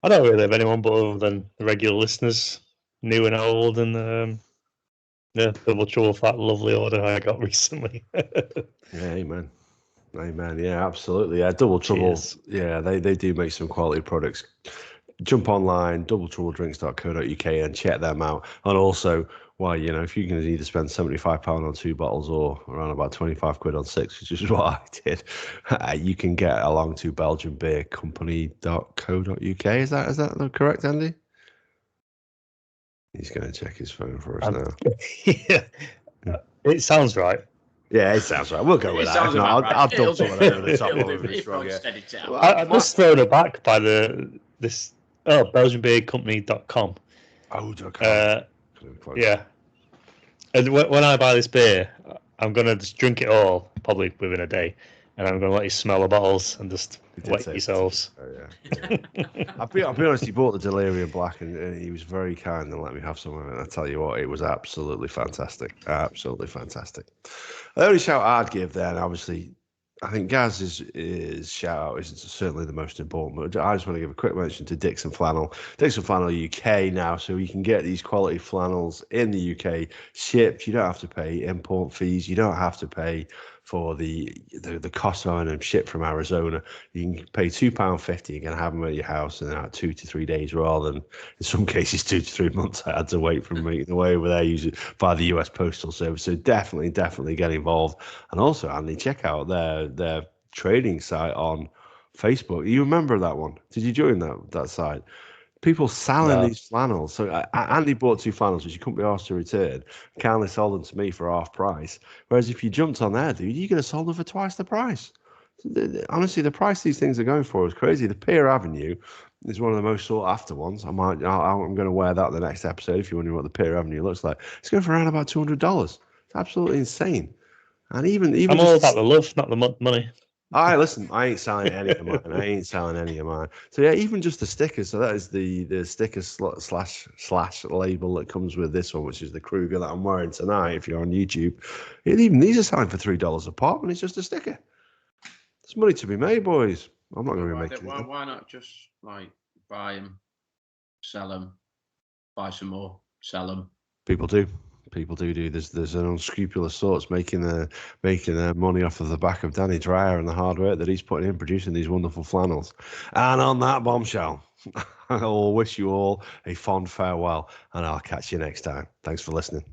don't really have anyone but other than the regular listeners, new and old, and Double Trouble Fat Lovely order I got recently. Yeah, amen. Yeah, absolutely. Yeah, Double Trouble. Cheers. Yeah, they do make some quality products. Jump online, doubletroubledrinks.co.uk, and check them out. And also, if you're going to either spend £75 on 2 bottles or around about 25 quid on 6, which is what I did, you can get along to belgianbeercompany.co.uk. Is that correct, Andy? He's going to check his phone for us now. Yeah, it sounds right. Yeah, it sounds right. We'll go with that. I'll dump someone over the top of it. I'm just thrown aback by belgianbeercompany.com. Oh, yeah. And when I buy this beer, I'm going to just drink it all, probably within a day, and I'm going to let you smell the bottles and just wet yourselves. Oh, yeah. I'll be honest, he bought the Delirium Black, and he was very kind and let me have some of it. I tell you what, it was absolutely fantastic. Absolutely fantastic. The only shout I'd give then, obviously, I think Gaz's shout out is certainly the most important, but I just want to give a quick mention to Dixxon Flannel. Dixxon Flannel UK now, so you can get these quality flannels in the UK shipped. You don't have to pay import fees. You don't have to pay for the cost of having them shipped from Arizona. You can pay £2.50 and have them at your house in about 2 to 3 days, rather than in some cases 2 to 3 months I had to wait from making the way over there usually by the US Postal Service. So definitely get involved. And also, Andy, check out their trading site on Facebook. You remember that one? Did you join that site? People selling these flannels. So Andy bought 2 flannels, which you couldn't be asked to return. Kindly sold them to me for half price. Whereas if you jumped on there, dude, you could have sold them for twice the price. Honestly, the price these things are going for is crazy. The Pier Avenue is one of the most sought after ones. I'm going to wear that the next episode if you're wondering what the Pier Avenue looks like. It's going for around about $200. It's absolutely insane. And even I'm all about the love, not the money. Listen, I ain't selling any of mine. So yeah, even just the stickers. So that is the sticker slash label that comes with this one, which is the Kruger that I'm wearing tonight. If you're on YouTube, even these are selling for $3 a pop, and it's just a sticker. There's money to be made, boys. I'm not going to be making it. Why not just buy them, sell them, buy some more, sell them? People do. There's an unscrupulous sorts making their money off of the back of Danny Dreyer and the hard work that he's putting in producing these wonderful flannels. And on that bombshell, I will wish you all a fond farewell, and I'll catch you next time. Thanks for listening.